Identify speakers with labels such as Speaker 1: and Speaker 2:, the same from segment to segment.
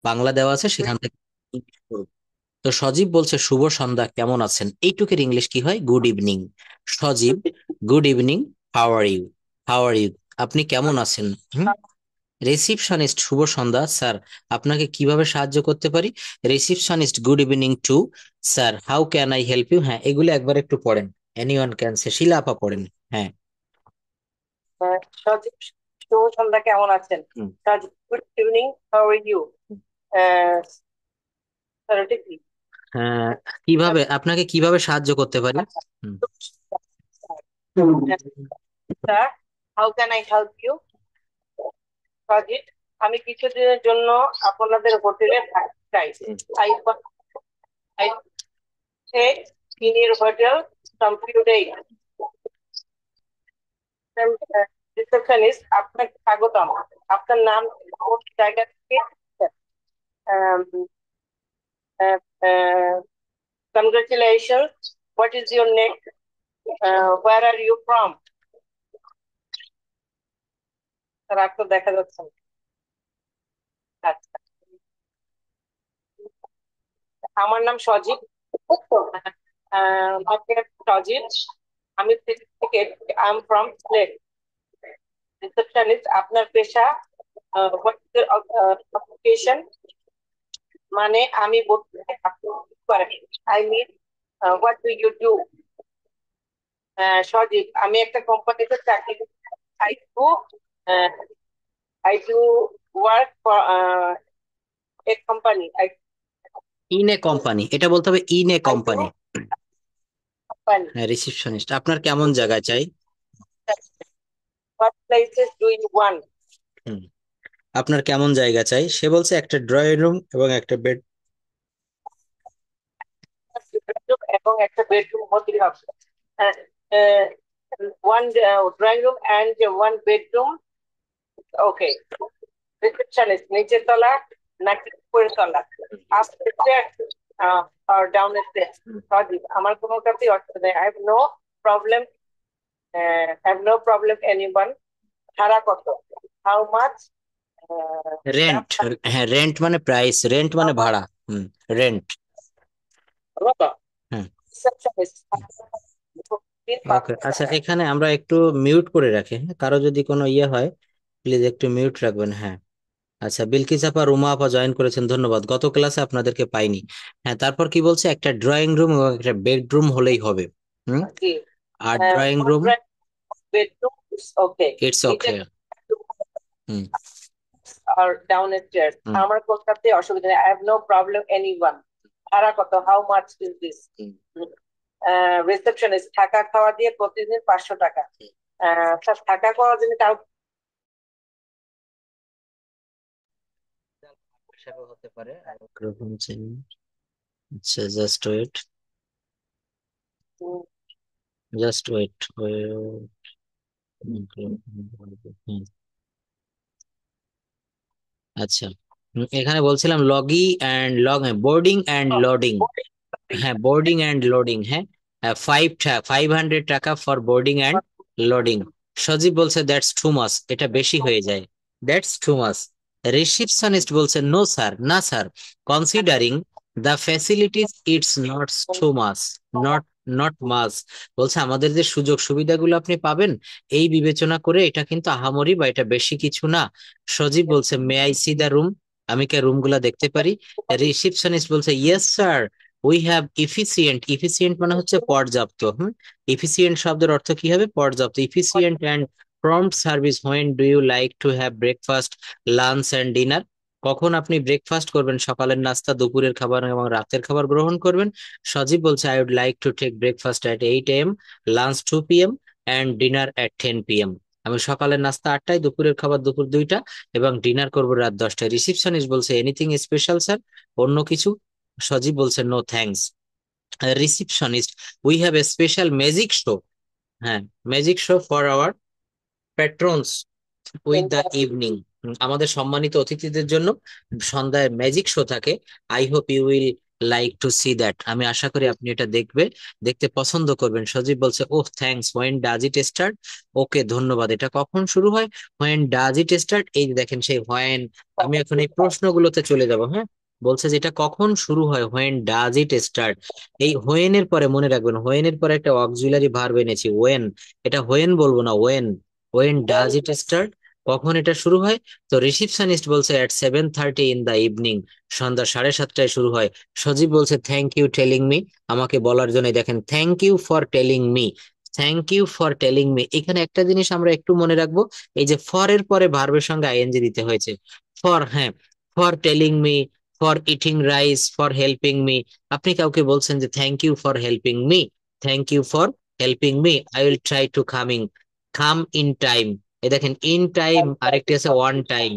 Speaker 1: বাংলা দেওয়া আছে, সেখান থেকে English করব। তো সজীব বলছে শুভ সন্ধ্যা, কেমন আছেন? এইটুকের ইংলিশ কি হয়? Good evening. Sajib, good evening, how are you? How are you, আপনি কেমন আছেন? রিসিপশনিস্ট, শুভ সন্ধ্যা স্যার, আপনাকে কিভাবে সাহায্য করতে পারি? Receptionist, good evening to sir, how can I help you? হ্যাঁ, এগুলো একবার একটু পড়েন। এনিওয়ান ক্যান সে, শিলা আপা পড়েন। হ্যাঁ।
Speaker 2: সজীব, শুভ সন্ধ্যা, কেমন আছেন?
Speaker 1: হুম।
Speaker 2: Sajib, good evening, how are you? Sir, এটা কি?
Speaker 1: হ্যাঁ, কিভাবে আপনাকে কিভাবে সাহায্য করতে পারি?
Speaker 2: আচ্ছা,
Speaker 1: হুম।
Speaker 2: Sir, how can I help you? Sajib, আমি কিছুদিনের জন্য আপনাদের হোটেলে থাকতে চাই। I I stay in your hotel some few days. Receptionist, আপনাকে স্বাগতম। আপনার নাম কোন জায়গা থেকে? Congratulation, what is your name, where are you from? Sir, আপনার দেখা যাচ্ছে না। আচ্ছা, আমার নাম সজীব। সজীব, আমি থেকে, I am from Sylhet. Receptionist, আপনার পেশা, হোয়াট ইজ ইউর অকুপেশন? মানে আমি বলতে আপনি কি করেন? I mean, what do you do? Sajib, আমি একটা কোম্পানিতে চাকরি করি। I do I do work for a company. I
Speaker 1: in a company, এটা বলতে হবে in a
Speaker 2: I do
Speaker 1: company.
Speaker 2: Company.
Speaker 1: হ্যাঁ, রিসিপশনিস্ট, আপনার কেমন জায়গায় চাই?
Speaker 2: What places do you want?
Speaker 1: হুম। আপনার কেমন জায়গা চাই? সে বলছে একটা ড্রয়িং রুম এবং একটা বেড।
Speaker 2: এবং একটা বেডরুম হতে হবে। One drawing room and one bedroom. Okay. Receptionist, নিচের তলা নাকি উপরের তলা? আপস্টেয়ার আর ডাউনের স্টেয়ার? সজীব, আমার কোনো কাছেই অসুবিধা নেই। I have no problem, have no problem anyone. ভাড়া কত? How much?
Speaker 1: রেন্ট। হ্যাঁ, রেন্ট মানে প্রাইস, রেন্ট
Speaker 2: হাউ
Speaker 1: মানে
Speaker 2: মাচ?
Speaker 1: ভাড়া। হুম। রেন্ট। হুম।
Speaker 2: রিসেপশনিস্ট,
Speaker 1: ওকে, আচ্ছা, এখানে আমরা একটু মিউট করে রাখি, হ্যাঁ, কারো যদি কোনো ইয়ে হয় প্লিজ একটু মিউট রাখবেন। হ্যাঁ। আচ্ছা, বিলকিস আপা, রুমা আপা জয়েন করেছেন, ধন্যবাদ। গত ক্লাসে আপনাদেরকে পাইনি। হ্যাঁ, তারপর কি বলছে? একটা ড্রয়িং রুম এবং একটা বেডরুম হলেই হবে। হুম।
Speaker 2: জি।
Speaker 1: আর drawing room,
Speaker 2: bedroom, okay.
Speaker 1: It's
Speaker 2: নিচে
Speaker 1: ওকে। হুম।
Speaker 2: আর ডাউনের স্টেয়ার,
Speaker 1: হুম।
Speaker 2: আমার কোনটাতে অসুবিধা নেই। I have no problem anyone. ভাড়া কত? How much is this?
Speaker 1: হুম।
Speaker 2: রিসেপশনিস্ট, থাকা খাওয়া দিয়ে প্রতিদিন 500 টাকা। স্যার, থাকা খাওয়ার জন্য তাও?
Speaker 1: হিসাবে হতে পারে আর এরকম চিনি। আচ্ছা, জাস্ট ওয়েট, জাস্ট ওয়েট। আচ্ছা। এখানে বলছিলাম লগি and log, boarding and loading. হ্যাঁ, বোর্ডিং অ্যান্ড লোডিং। হ্যাঁ, 500 টাকা ফর বোর্ডিং অ্যান্ড লোডিং। সজীব বলছে দ্যাটস টু মাচ, এটা বেশি হয়ে যায়। That's too much. রিসিপশনিস্ট বলছে নো স্যার, না sir, considering the facilities it's not too much, not not much. বলছে আমাদের যে সুযোগ সুবিধাগুলো আপনি পাবেন, এই বিবেচনা করে এটা কিন্তু আহামরি বা এটা বেশি কিছু না। সজীব বলছে may I see the room, আমি কি রুমগুলা দেখতে পারি? রিসিপশনিস্ট বলছে yes sir, we have efficient. Efficient মানে হচ্ছে পর্যাপ্ত। ইফিসিয়েন্ট শব্দের অর্থ কি হবে? পর্যাপ্ত। Efficient and prompt service, when do you like to have breakfast, lunch and dinner? কখন আপনি ব্রেকফাস্ট করবেন, সকালের নাস্তা, দুপুরের খাবার এবং রাতের খাবার গ্রহণ করবেন? সজীব বলছে I would like to take breakfast at 8 AM, lunch 2 PM and dinner at 10 PM। আমি সকালের নাস্তা 8টায়, দুপুরের খাবার দুপুর 2টা এবং ডিনার করবো রাত 10টায়। রিসিপশনিস্ট বলছে এনিথিং স্পেশাল স্যার, অন্য কিছু? সজীব বলছে no thanks. Receptionist, we have a special magic show. হ্যাঁ, magic show for our patrons with the evening. আমাদের সম্মানিত অতিথিদের জন্য সন্ধ্যায় ম্যাজিক শো থাকে। I hope you will like to see that, আমি আশা করি আপনি এটা দেখতে পছন্দ করবেন। সজীব বলছে oh thanks, when does it start? Okay ধন্যবাদ। এটা কখন শুরু হয়? When does it start. এই যে দেখেন সেই হোয়েন। আমি এখন এই প্রশ্নগুলোতে চলে যাব। হ্যাঁ, বলছে যে এটা কখন শুরু হয়, হোয়েন ডাজ ইট স্টার্ট। এই হোয়েন এর পরে মনে রাখবেন, হোয়েন এর পরে একটা অক্সিলারি ভার্ব এনেছি, ওয়েন। এটা হোয়েন বলবো না, when. When does it start, কখন এটা শুরু হয়? তো রিসিপশনিস্ট বলছে এট 7:30 ইন দা ইভিনিং, সন্ধ্যা 7:30টায় শুরু হয়। সজীব বলছে থ্যাংক ইউ টেলিং মি, আমাকে বলার জন্য। দেখেন thank you for telling me, thank you for telling me. এখানে একটা জিনিস আমরা একটু মনে রাখবো, এই যে ফর এর পরে ভার্বের সঙ্গে আইএনজি দিতে হয়েছে। ফর, হ্যাঁ, for telling me, for eating rice, for helping me. আপনি কাউকে বলছেন যে thank you for helping me, thank you for helping me, I will try to come in time. এই দেখেন ইন টাইম, আরেকটি আছে ওয়ান টাইম।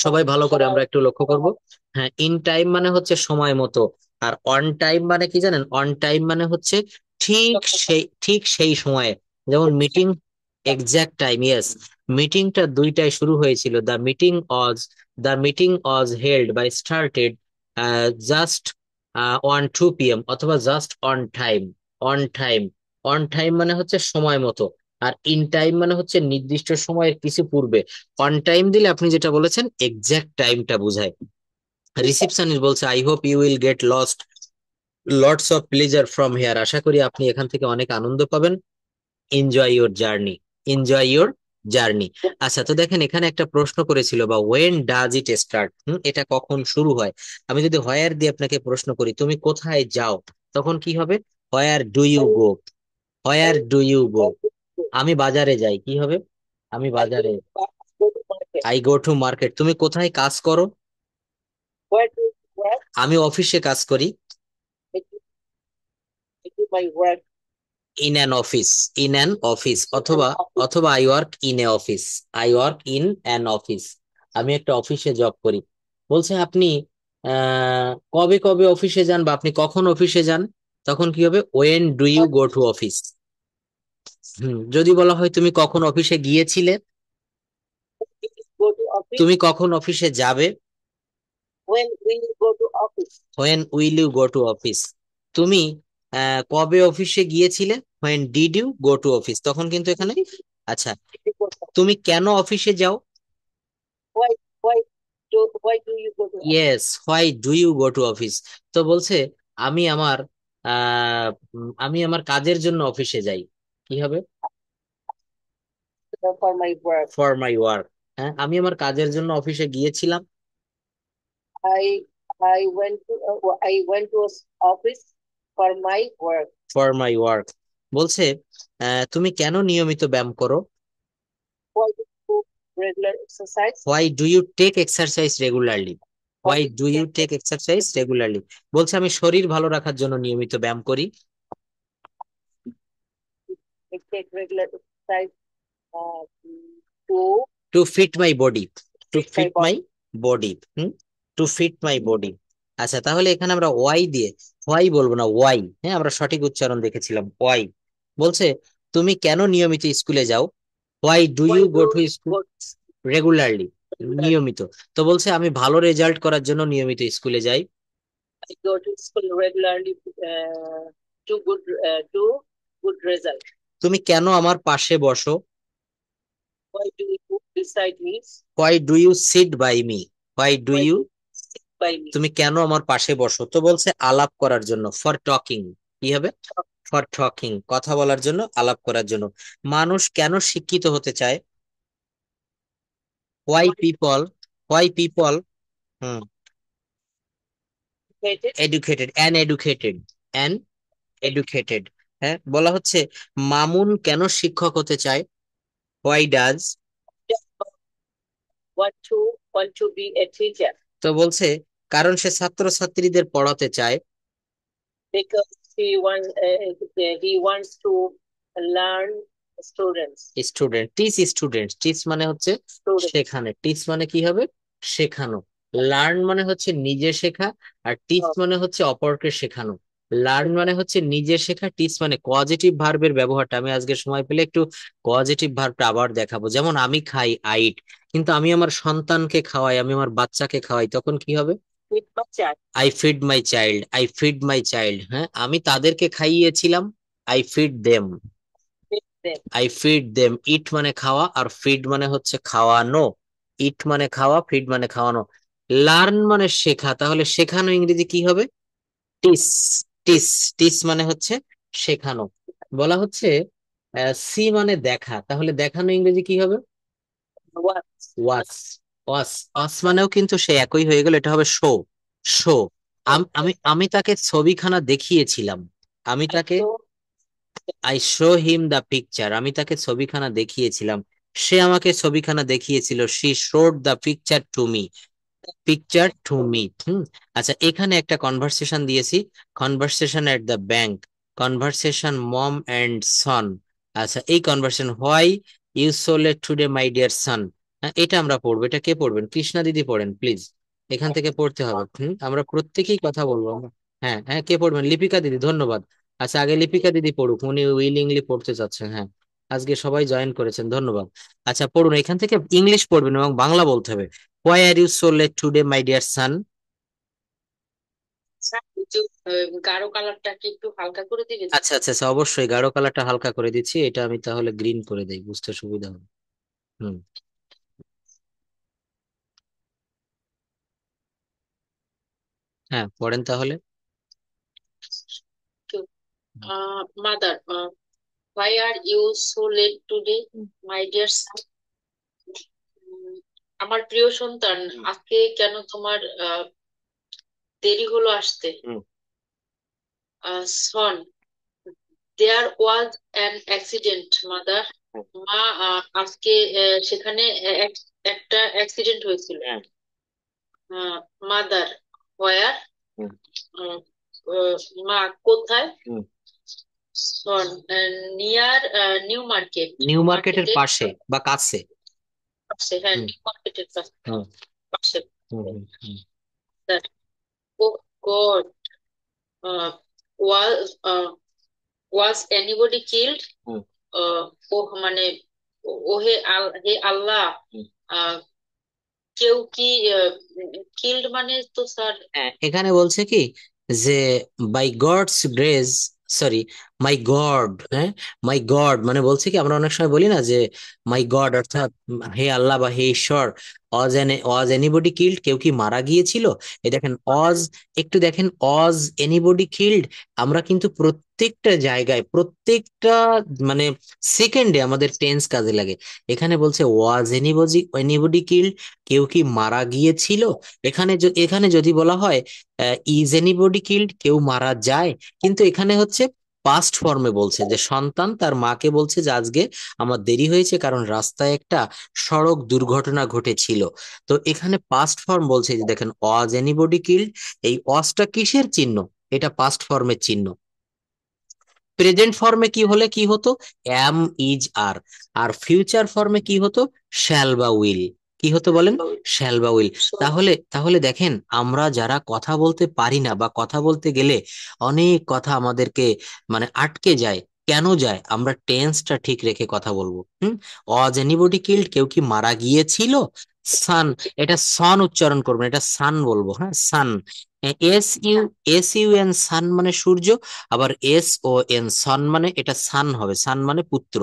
Speaker 1: সবাই ভালো করে আমরা একটু লক্ষ্য করব। হ্যাঁ, ইন টাইম মানে হচ্ছে সময় মতো, আর অন টাইম মানে কি জানেন? অন টাইম মানে হচ্ছে ঠিক সেই সময়ে। যেমন মিটিং, এক্সাক্ট টাইম, ইয়েস। মিটিংটা 2টায় শুরু হয়েছিল, the meeting was held by started just on 2 p.m. অথবা just on time. On time, on time মানে হচ্ছে সময় মতো, আর ইন টাইম মানে হচ্ছে নির্দিষ্ট সময়ের কিছু পূর্বে। অন টাইম দিলে আপনি যেটা বলেছেন এক্সাক্ট টাইমটা বোঝায়। রিসিপশনিস্ট বলছে I hope you will get lots of pleasure from here, আশা করি আপনি এখান থেকে অনেক আনন্দ পাবেন। Enjoy your journey, enjoy your journey. আচ্ছা, তো দেখেন এখানে একটা প্রশ্ন করেছিল, বা ওয়েন ডাজ ইট স্টার্ট, এটা কখন শুরু হয়। আমি যদি হোয়ার দিয়ে আপনাকে প্রশ্ন করি তুমি কোথায় যাও, তখন কি হবে? Where do you go, where do you go. আমি বাজারে যাই, কি হবে? আমি বাজারে, আই গো টু মার্কেট। তুমি কোথায় কাজ করো?
Speaker 2: Where do you work?
Speaker 1: আমি অফিসে কাজ করি।
Speaker 2: I do my work
Speaker 1: in an office, in an office,
Speaker 2: in an
Speaker 1: অথবা
Speaker 2: office.
Speaker 1: অথবা I work in a office, I work in an office. আমি একটা অফিসে জব করি। বলছে আপনি কবে কবে অফিসে যান, বা আপনি কখন অফিসে যান, তখন কি হবে? When do you
Speaker 2: What
Speaker 1: go to office. যদি বলা হয় তুমি কখন অফিসে গিয়েছিলে,
Speaker 2: do you go to office?
Speaker 1: তুমি কখন অফিসে যাবে,
Speaker 2: When will you go to office?
Speaker 1: When will you go to office. তুমি কবে অফিসে গিয়েছিলে, when did you go to office, তখন কিন্তু এখানে। আচ্ছা,
Speaker 2: Did you go to office?
Speaker 1: তুমি কেন অফিসে যাও?
Speaker 2: Why why do you go to office?
Speaker 1: Yes, why do you go to office. তো বলছে আমি আমার আমি আমার কাজের জন্য অফিসে যাই, কি হবে?
Speaker 2: For my work.
Speaker 1: For my work. হ্যাঁ, আমি আমার কাজের জন্য অফিসে গিয়েছিলাম।
Speaker 2: I I went to office for my work.
Speaker 1: For my work. বলছে তুমি কেন নিয়মিত ব্যায়াম করো?
Speaker 2: Why do you do regular exercise?
Speaker 1: Why do you take exercise regularly,
Speaker 2: Why
Speaker 1: why
Speaker 2: do
Speaker 1: do you
Speaker 2: you
Speaker 1: take exercise regularly. বলছে আমি শরীর ভালো রাখার জন্য নিয়মিত ব্যায়াম করি।
Speaker 2: take regular exercise to
Speaker 1: to fit my body, to
Speaker 2: fit my
Speaker 1: fit my
Speaker 2: body?
Speaker 1: Body, to fit my body. আচ্ছা, তাহলে এখানে আমরা ওয়াই দিয়ে, হোয়াই বলবো না, ওয়াই। হ্যাঁ, আমরা সঠিক উচ্চারণ দেখেছিলাম, ওয়াই। বলছে তুমি কেন নিয়মিত স্কুলে যাও, why do
Speaker 2: Why
Speaker 1: you
Speaker 2: do
Speaker 1: go to
Speaker 2: you
Speaker 1: school
Speaker 2: go
Speaker 1: regularly,
Speaker 2: regular?
Speaker 1: নিয়মিত। তো বলছে আমি ভালো রেজাল্ট করার জন্য নিয়মিত স্কুলে যাই।
Speaker 2: I go to school regularly to good result.
Speaker 1: তুমি কেন আমার পাশে বসো,
Speaker 2: Why do you sit beside me?
Speaker 1: Why do you sit by me, why do
Speaker 2: Why
Speaker 1: you,
Speaker 2: do you sit by me?
Speaker 1: তুমি কেন আমার পাশে বসো। তো বলছে আলাপ করার জন্য, ফর টকিং, কি হবে? ফর টকিং, কথা বলার জন্য, আলাপ করার জন্য। মানুষ কেন শিক্ষিত হতে চায়, why
Speaker 2: Why
Speaker 1: people, why people, hmm,
Speaker 2: educated?
Speaker 1: Educated, an educated, an educated. হ্যাঁ, বলা হচ্ছে মামুন কেন শিক্ষক হতে চায়, why does.
Speaker 2: Want to be a teacher
Speaker 1: তো বলছে কারণ সে ছাত্রছাত্রীদের পড়াতে চায়।
Speaker 2: because he wants to learn students.
Speaker 1: Student, teach student, teach মানে হচ্ছে
Speaker 2: Students.
Speaker 1: শেখানো, টিচ মানে কি হবে? শেখানো। লার্ন মানে হচ্ছে নিজে শেখা, আর টিচ
Speaker 2: Oh,
Speaker 1: মানে হচ্ছে অপরকে শেখানো। লার্ন মানে হচ্ছে নিজে শেখা, টিচ মানে পজিটিভ ভার্বের ব্যবহারটা আমি আজকে সময় পেলে একটু পজিটিভ ভার্বটা আবার দেখাবো। যেমন আমি খাই, আইট, কিন্তু আমি আমার সন্তানকে খাওয়াই, আমি আমার বাচ্চাকে খাওয়াই, তখন কি হবে?
Speaker 2: feed my child.
Speaker 1: I feed my child, I feed my child, হ্যাঁ আমি তাদেরকে খাইয়েছিলাম, I feed them,
Speaker 2: Feed them.
Speaker 1: I feed them. Eat মানে খাওয়া, আর ফিড মানে হচ্ছে খাওয়ানো। ইট মানে খাওয়া, ফিড মানে খাওয়ানো। লার্ন মানে শেখা, তাহলে শেখানো ইংরেজি কি হবে? টিস। টিস, টিস মানে হচ্ছে শেখানো। বলা হচ্ছে সি মানে দেখা, তাহলে দেখানো ইংরেজি কি হবে?
Speaker 2: What?
Speaker 1: ওয়াস। ওয়াস, ওয়াস মানেও কিন্তু সে একই হয়ে গেল, এটা হবে শো। শো। আমি আমি তাকে ছবিখানা দেখিয়েছিলাম, আমি তাকে,
Speaker 2: So,
Speaker 1: I show him the picture, আমি তাকে ছবিখানা দেখিয়েছিলাম, সে আমাকে ছবিখানা দেখিয়েছিল, she showed the picture to me, picture to me. আচ্ছা, এখানে একটা কনভারসেশন দিয়েছি, conversation at the bank, conversation mom and son. আচ্ছা, এই conversation, why you so late today my dear son, এটা আমরা পড়বো। এটা কে পড়বেন? কৃষ্ণা দিদি পড়েন প্লিজ, এখান থেকে পড়তে হবে। আমরা প্রত্যেকেই কথা বলবো। হ্যাঁ হ্যাঁ, কে পড়বেন? লিপিকা দিদি, ধন্যবাদ। আচ্ছা, আগে লিপিকা দিদি পড়ুক, উনি উইলিংলি পড়তে চাচ্ছেন। হ্যাঁ, আজকে সবাই জয়েন করেছেন, ধন্যবাদ। আচ্ছা পড়ুন, এখান থেকে ইংলিশ পড়বেন এবং বাংলা বলতে হবে। Why are you so late today, my dear son?
Speaker 2: Sir, একটু গাঢ় কালারটা কি একটু হালকা করে দিবেন?
Speaker 1: আচ্ছা আচ্ছা আচ্ছা, অবশ্যই গাঢ় কালারটা হালকা করে দিচ্ছি, এটা আমি তাহলে গ্রিন করে দেই, বুঝতে সুবিধা হবে। হুম, হ্যাঁ পড়েন তাহলে।
Speaker 2: Mother, why are you so late today, my dear son? আমার প্রিয় সন্তান, আজকে কেন তোমার দেরি হলো আসতে?
Speaker 1: হুম,
Speaker 2: Son, there was an accident, mother. মা, আজকে সেখানে একটা অ্যাক্সিডেন্ট হয়েছিল।
Speaker 1: হ্যাঁ,
Speaker 2: মাদার, ওয়ার,
Speaker 1: হুম,
Speaker 2: মা কোথায়?
Speaker 1: হুম।
Speaker 2: সন, নিয়ার নিউ মার্কেট,
Speaker 1: নিউ মার্কেটের
Speaker 2: মার্কেটের
Speaker 1: পাশে বা কাছে।
Speaker 2: পাশে, হ্যাঁ
Speaker 1: হুম,
Speaker 2: নিউ মার্কেটের
Speaker 1: হুম,
Speaker 2: পাশে।
Speaker 1: হুম, হুম, হুম,
Speaker 2: That, oh God, was was anybody killed?
Speaker 1: হুম,
Speaker 2: ও মানে, ও হে হে আল্লাহ,
Speaker 1: হুম।
Speaker 2: আহ, কেউ কি কিল্ড মানে তো স্যার।
Speaker 1: হ্যাঁ, এখানে বলছে কি যে by God's grace, sorry, my God, হ্যাঁ মাই গড মানে বলছে কি, আমরা অনেক সময় বলি না যে মাই গড, অর্থাৎ হে আল্লাহ বা হে ঈশ্বর, অজ এনিবডি কিল্ড, কেউ কি মারা গিয়েছিল। এই দেখেন অজ, একটু দেখেন, অজ এনিবডি কিল্ড, আমরা কিন্তু প্রত্যেকটা জায়গায়, প্রত্যেকটা মানে সেকেন্ডে আমাদের টেন্স কাজে লাগে। এখানে বলছে ওয়াজ এনিবডি কিল্ড, কেউ কি মারা গিয়েছিল। এখানে যদি বলা হয় ইজ এনিবডি কিল্ড, কেউ মারা যায়, কিন্তু এখানে হচ্ছে পাস্ট ফর্মে বলছে, যে সন্তান তার মাকে বলছে যে আজকে আমার দেরি হয়েছে কারণ রাস্তায় একটা সড়ক দুর্ঘটনা ঘটেছিল। তো এখানে পাস্ট ফর্ম বলছে, যে দেখেন ওয়াজ এনিবডি কিল্ড, এই ওয়াজটা কিসের চিহ্ন? এটা পাস্ট ফর্মের চিহ্ন। প্রেজেন্ট ফর্মে কি হলে কি হতো? অ্যাম, ইজ, আর। আর ফিউচার ফর্মে কি হতো? শ্যাল বা উইল। কি হতো বলেন? শ্যাল বা উইল। তাহলে তাহলে দেখেন, আমরা যারা কথা বলতে পারি না বা কথা বলতে গেলে অনেক কথা আমাদেরকে মানে আটকে যায়, কেন যায়? আমরা টেন্সটা ঠিক রেখে কথা বলবো। ওয়াজ এনিবডি কিল্ড, কেউ কি মারা গিয়েছিল। সান, এটা সন উচ্চারণ করবেন, এটা সান বলবো, হ্যাঁ সান। এস ইউ এন, সান মানে সূর্য, আবার SON সন মানে এটা সান হবে, সান মানে পুত্র।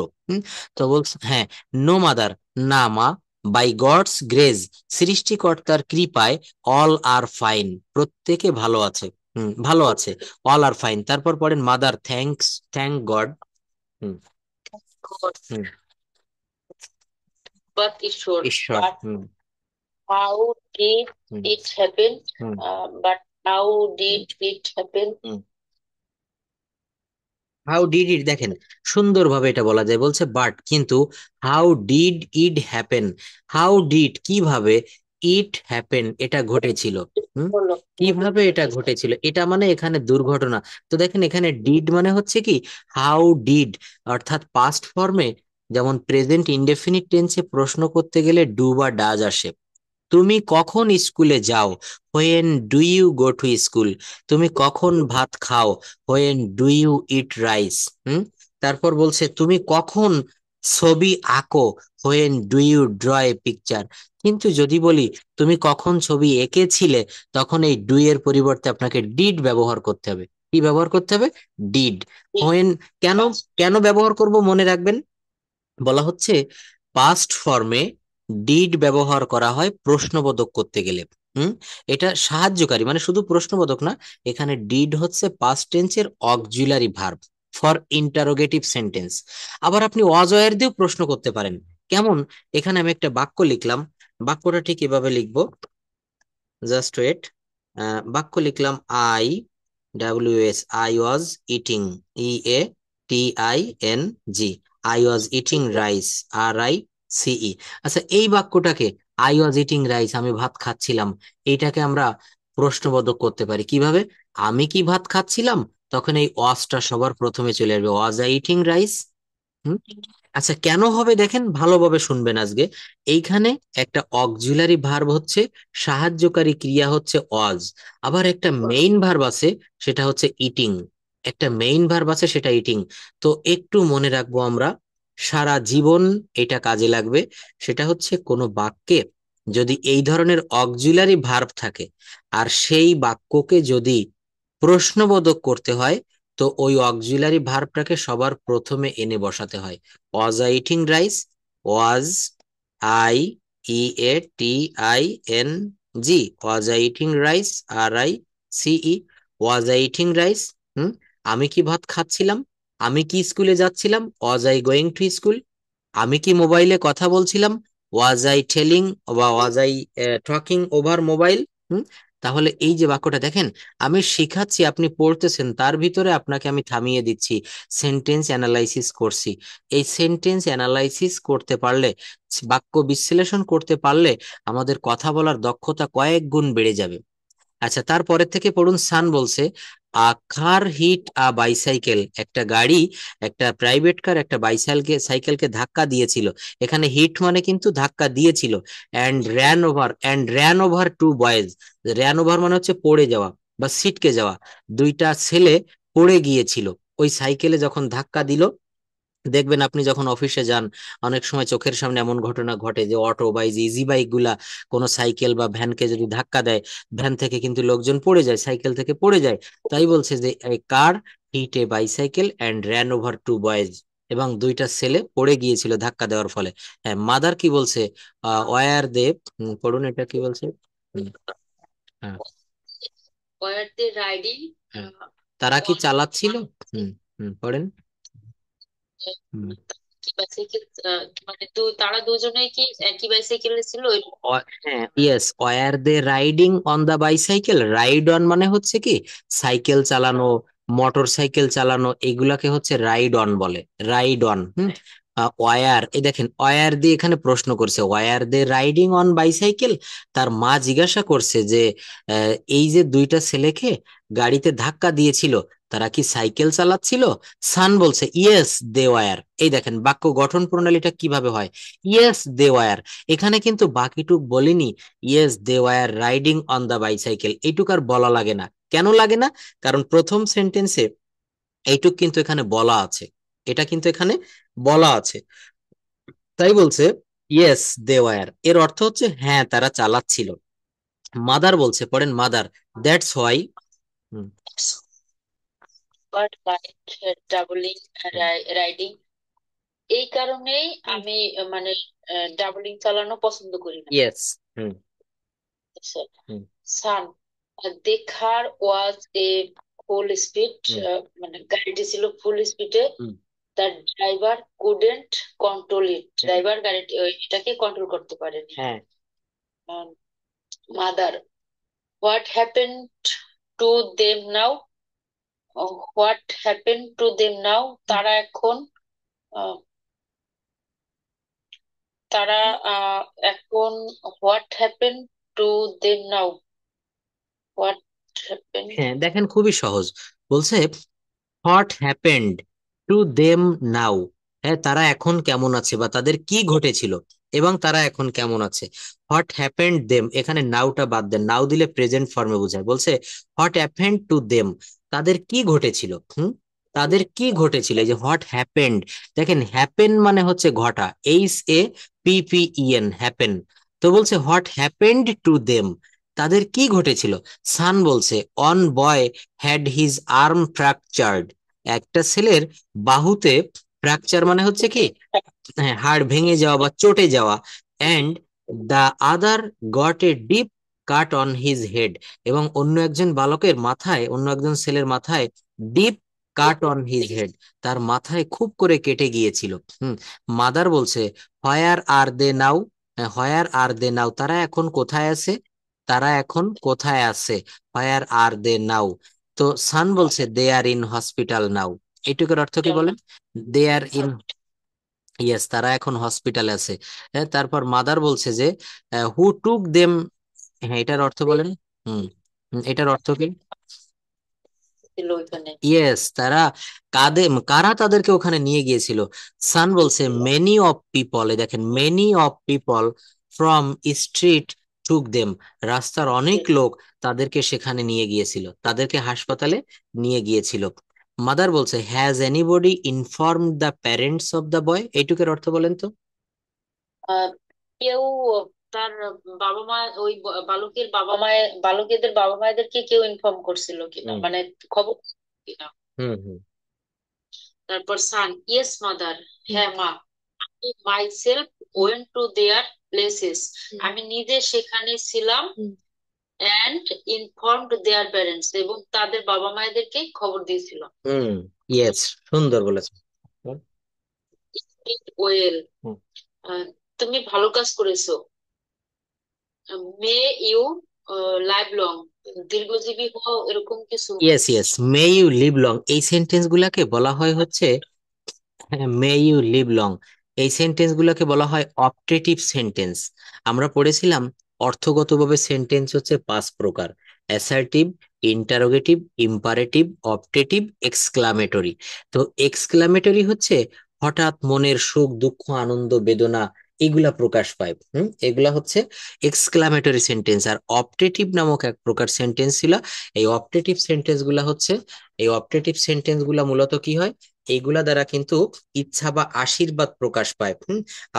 Speaker 1: তো বলছে হ্যাঁ, নো মাদার, না মা, বাই গডস গ্রেজ, সৃষ্টিকর্তার কৃপায়, অল আর ফাইন, প্রত্যেকে ভালো আছে। ভালো আছে, অল আর ফাইন। তারপর পড়েন mother thanks, thank god. Hmm, hmm,
Speaker 2: but ঈশ্বর,
Speaker 1: ঈশ্বর।
Speaker 2: But
Speaker 1: hmm,
Speaker 2: how did
Speaker 1: hmm,
Speaker 2: it happen?
Speaker 1: Hmm,
Speaker 2: but how did it happen?
Speaker 1: Hmm. How did it, দেখেন সুন্দরভাবে এটা বলা যায়, বলছে বাট, কিন্তু how did it happen, how did কিভাবে, ইট হ্যাপেন এটা ঘটেছিল। হুম,
Speaker 2: হলো
Speaker 1: কিভাবে এটা ঘটেছিল, এটা মানে এখানে দুর্ঘটনা। তো দেখেন এখানে ডিড মানে হচ্ছে কি, হাউ ডিড, অর্থাৎ পাস্ট ফর্মে, যেমন প্রেজেন্ট ইনডেফিনিট টেন্সে প্রশ্ন করতে গেলে ডু বা ডাজ আসে। তুমি কখন স্কুলে যাও? When do you go to school. তুমি কখন ভাত খাও? When do you eat rice. তারপর বলছে তুমি কখন ছবি আঁকো? When do you draw a picture. কিন্তু যদি বলি তুমি কখন ছবি এঁকেছিলে, তখন এই ডু এর পরিবর্তে আপনাকে ডিড ব্যবহার করতে হবে। কি ব্যবহার করতে হবে? ডিড। হোয়েন। কেন কেন ব্যবহার করব মনে রাখবেন, বলা হচ্ছে পাস্ট ফর্মে ডিড ব্যবহার করা হয় প্রশ্নবোধক করতে গেলে। হুম। এটা সাহায্যকারী, মানে শুধু প্রশ্নবোধক না, এখানে ডিড হচ্ছে পাস্ট টেন্সের auxiliary verb for interrogative sentence. আবার আপনি অজয়ের দিয়েও প্রশ্ন করতে পারেন। কেমন? এখানে আমি একটা বাক্য লিখলাম, বাক্যটা ঠিক এভাবে লিখবো, জাস্ট ওয়েট। বাক্য লিখলাম I, W S, I was eating, EATING, I was eating rice, RICE। আচ্ছা, এই বাক্যটাকে, আই ওয়াজ ইটিং রাইস, আমি ভাত খাচ্ছিলাম, এইটাকে আমরা প্রশ্নবোধক করতে পারি কিভাবে? আমি কি ভাত খাচ্ছিলাম, তখন এই ওয়াজটা সবার প্রথমে চলে আসবে, ওয়াজ আই ইটিং রাইস। হুম। আচ্ছা, কেন হবে দেখেন, ভালোভাবে শুনবেন আজকে। এইখানে একটা অক্সিলারি ভার্ব হচ্ছে, সাহায্যকারী ক্রিয়া হচ্ছে ওয়াজ, আবার একটা মেইন ভার্ব আছে, সেটা হচ্ছে ইটিং। একটা মেইন ভার্ব আছে, সেটা ইটিং। তো একটু মনে রাখবো আমরা, সারা জীবন এটা কাজে লাগবে। সেটা হচ্ছে কোনো বাক্যে যদি এই ধরনের অক্সিলারি ভার্ব থাকে, আর সেই বাক্যকে যদি প্রশ্নবোধক করতে হয়, তো ওই অক্সিলারি ভার্বটাকে সবার প্রথমে এনে বসাতে হয়। Was I eating rice, was, IEATING, was I eating rice, RICE, was I eating rice. হুম। আমি কি ভাত খাচ্ছিলাম, আমি কি স্কুলে যাচ্ছিলাম, was I going to school. আমি কি মোবাইলে কথা বলছিলাম, ওয়াজ আই টেলিং বা was I talking over mobile. তাহলে এই যে বাক্যটা দেখেন, আমি শিখাচ্ছি, আপনি পড়তেছেন, তার ভিতরে আপনাকে আমি থামিয়ে দিচ্ছি, সেন্টেন্স অ্যানালাইসিস করছি। এই সেন্টেন্স অ্যানালাইসিস করতে পারলে, বাক্য বিশ্লেষণ করতে পারলে আমাদের কথা বলার দক্ষতা কয়েক গুণ বেড়ে যাবে। আচ্ছা, তারপরের থেকে পড়ুন। সান বলছে আ কার হিট আ বাইসাইকেল, একটা গাড়ি, একটা প্রাইভেট কার একটা বাইসাইকেলকে সাইকেলকে ধাক্কা দিয়েছিল। এখানে হিট মানে কিন্তু ধাক্কা দিয়েছিল। And ran over two boys, ran over মানে হচ্ছে পড়ে যাওয়া বা ছিটকে যাওয়া। দুইটা ছেলে পড়ে গিয়েছিল ওই সাইকেলে যখন ধাক্কা দিল। দেখবেন আপনি যখন অফিসে যান, অনেক সময় চোখের সামনে এমন ঘটনা ঘটে যে অটো বা ইজি বাইক গুলা কোনো সাইকেল বা ভ্যানকে যদি ধাক্কা দেয়, ভ্যান থেকে কিন্তু লোকজন পড়ে যায়, সাইকেল থেকে পড়ে যায়। তাই বলছে যে car hit a bicycle and ran over two boys, এবং দুইটা ছেলে পড়ে গিয়েছিল ধাক্কা দেওয়ার ফলে। হ্যাঁ, মাদার কি বলছে? ওয়ার দে, পড়ুন এটা কি বলছে। হুম, হ্যাঁ,
Speaker 3: Were they riding
Speaker 1: হ্যাঁ, তারা কি
Speaker 3: on
Speaker 1: চালাচ্ছিল। হুম। হুম, পড়েন। হুম।
Speaker 3: বাইসাইকেল? মানে তারা দুজনেই কি একই বাইসাইকেলে ছিল?
Speaker 1: হ্যাঁ, yes, were they riding on the bicycle. Ride on মানে হচ্ছে কি, সাইকেল চালানো, মোটর সাইকেল চালানো, এগুলাকে হচ্ছে রাইড অন বলে, রাইড অন। ওয়ার, এই দেখেন ওয়ার দিয়ে এখানে প্রশ্ন করছে, were they riding on bicycle. তার মা জিজ্ঞাসা করছে যে এই যে দুইটা ছেলেকে গাড়িতে ধাক্কা দিয়েছিল, তারা কি সাইকেল চালাচ্ছিল? সান বলছে ইয়েস দে ওয়ার। এই দেখেন বাক্য গঠন প্রণালীটা কিভাবে হয়, ইয়েস দে ওয়ার। এখানে কিন্তু বাকিটুক বলিনি, yes they were riding on the bicycle, এইটুক আর বলা লাগে না। কেন লাগে না? কারণ প্রথম সেন্টেন্সে এইটুক কিন্তু এখানে বলা আছে, এটা কিন্তু এখানে বলা আছে। তাই বলছে ইয়েস দে ওয়ার, এর অর্থ হচ্ছে হ্যাঁ তারা চালাচ্ছিল। মাদার বলছে, পড়েন mother, that's why.
Speaker 3: But doubling, riding, এই কারণেই আমি মানে ডাবলিং চালানো পছন্দ করি না।
Speaker 1: ইয়েস। হুম।
Speaker 3: সান, দে কার ওয়াজ এ ফুল স্পিড, মানে গাড়িটি ছিল ফুল স্পিডে। The driver couldn't control it, driver গাড়িটি এটাকে কন্ট্রোল করতে পারেনি।
Speaker 1: হ্যাঁ।
Speaker 3: Mother, what happen to them now, what happen to them now, তারা এখন আহ, তারা এখন, what happen to them now, what happen.
Speaker 1: হ্যাঁ, দেখেন খুবই সহজ। বলছে what happened to them now, হ্যাঁ তারা এখন কেমন আছে বা তাদের কি ঘটেছিল এবং তারা এখন কেমন আছে। হোয়াট হ্যাপেন্ড দেম, এখানে নাওটা বাদ দেন, নাও দিলে প্রেজেন্ট ফর্মে বোঝায়। বলছে হোয়াট হ্যাপেন্ড টু দেম, তাদের কি ঘটেছিল। তাদের কি ঘটেছিল, এই যে হোয়াট হ্যাপেন্ড। দেখেন হ্যাপেন মানে হচ্ছে ঘটা, HAPPEN, হ্যাপেন। তো তো বলছে হোয়াট হ্যাপেন্ড টু দেম, তাদের কি ঘটেছিল। সান বলছে on boy had his arm fractured, একটা ছেলের বাহুতে, ফ্র্যাকচার মানে হচ্ছে কি, হ্যাঁ, হাড় ভেঙে যাওয়া বা চটে যাওয়া, and the other got a deep cut on his head, এবং অন্য একজন বালকের মাথায়, অন্য একজন ছেলের মাথায় deep cut on his head, তার মাথায় খুব করে কেটে গিয়েছিল। মাদার বলছে হোয়ার আর দে নাও, হোয়ার আর দে নাও, তারা এখন কোথায় আছে, তারা এখন কোথায় আছে, হোয়ার আর দে নাও। তো সান বলছে দে আর ইন হসপিটাল নাও, এইটুকুর অর্থ কি বলেন, দে আর ইন, ইয়েস, তারা এখন হসপিটালে আছে। হ্যাঁ, তারপর মাদার বলছে যে হু টুক দেম, হ্যাঁ এটার অর্থ বলেন। হুম এটার অর্থ কি,
Speaker 3: ছিল ওইখানে।
Speaker 1: ইয়েস, তারা কারা তাদেরকে ওখানে নিয়ে গিয়েছিল। সান বলছে মেনি অফ পিপল, দেখেন many of people from street took them, রাস্তার অনেক লোক তাদেরকে সেখানে নিয়ে গিয়েছিল, তাদেরকে হাসপাতালে নিয়ে গিয়েছিল। মাদার বলছে has anybody informed the parents of the boy, এইটুকের অর্থ বলেন তো।
Speaker 3: আহ, কেউ তার বাবা মা, ওই বালকের বাবা মায়ের, বালকেদের বাবা মায়েদেরকে কেউ ইনফর্ম করছিল কিনা,
Speaker 1: হুম
Speaker 3: মানে খবর কিনা।
Speaker 1: হুম হুম
Speaker 3: তারপর সান ইয়েস মাদার, হ্যাঁ মা, আমি myself went to their places, আমি নিজে সেখানে ছিলাম, অ্যান্ড ইনফর্মড দেয়ার প্যারেন্টস, এবং তাদের বাবা মায়েদেরকে খবর দিয়েছিলাম।
Speaker 1: হুম ইয়েস, সুন্দর বলেছেন। হুম,
Speaker 3: ওয়েল,
Speaker 1: হুম।
Speaker 3: তুমি ভালো কাজ করেছো। মে ইউ লাইভ লং, দীর্ঘজীবী হও, এরকম কিছু।
Speaker 1: Yes yes, may you live long, এই সেন্টেন্স গুলাকে বলা হয় হচ্ছে, মে ইউ লিভ লং, এই সেন্টেন্স গুলোকে বলা হয় অপটেটিভ সেন্টেন্স। আমরা পড়েছিলাম অর্থগতভাবে সেন্টেন্স হচ্ছে পাঁচ প্রকার: assertive, interrogative, imperative, optative, exclamatory. তো এক্সক্লামেটরি হচ্ছে হঠাৎ মনের সুখ দুঃখ আনন্দ বেদনা এগুলা প্রকাশ পায়, এগুলা হচ্ছে এক্সক্লামেটরি সেন্টেন্স। আর অপটেটিভ নামক এক প্রকার সেন্টেন্স ছিল, এই অপটেটিভ সেন্টেন্স গুলা হচ্ছে, এই অপটেটিভ সেন্টেন্স গুলা মূলত কি হয়, এইগুলা দ্বারা কিন্তু ইচ্ছা বা আশীর্বাদ প্রকাশ পায়।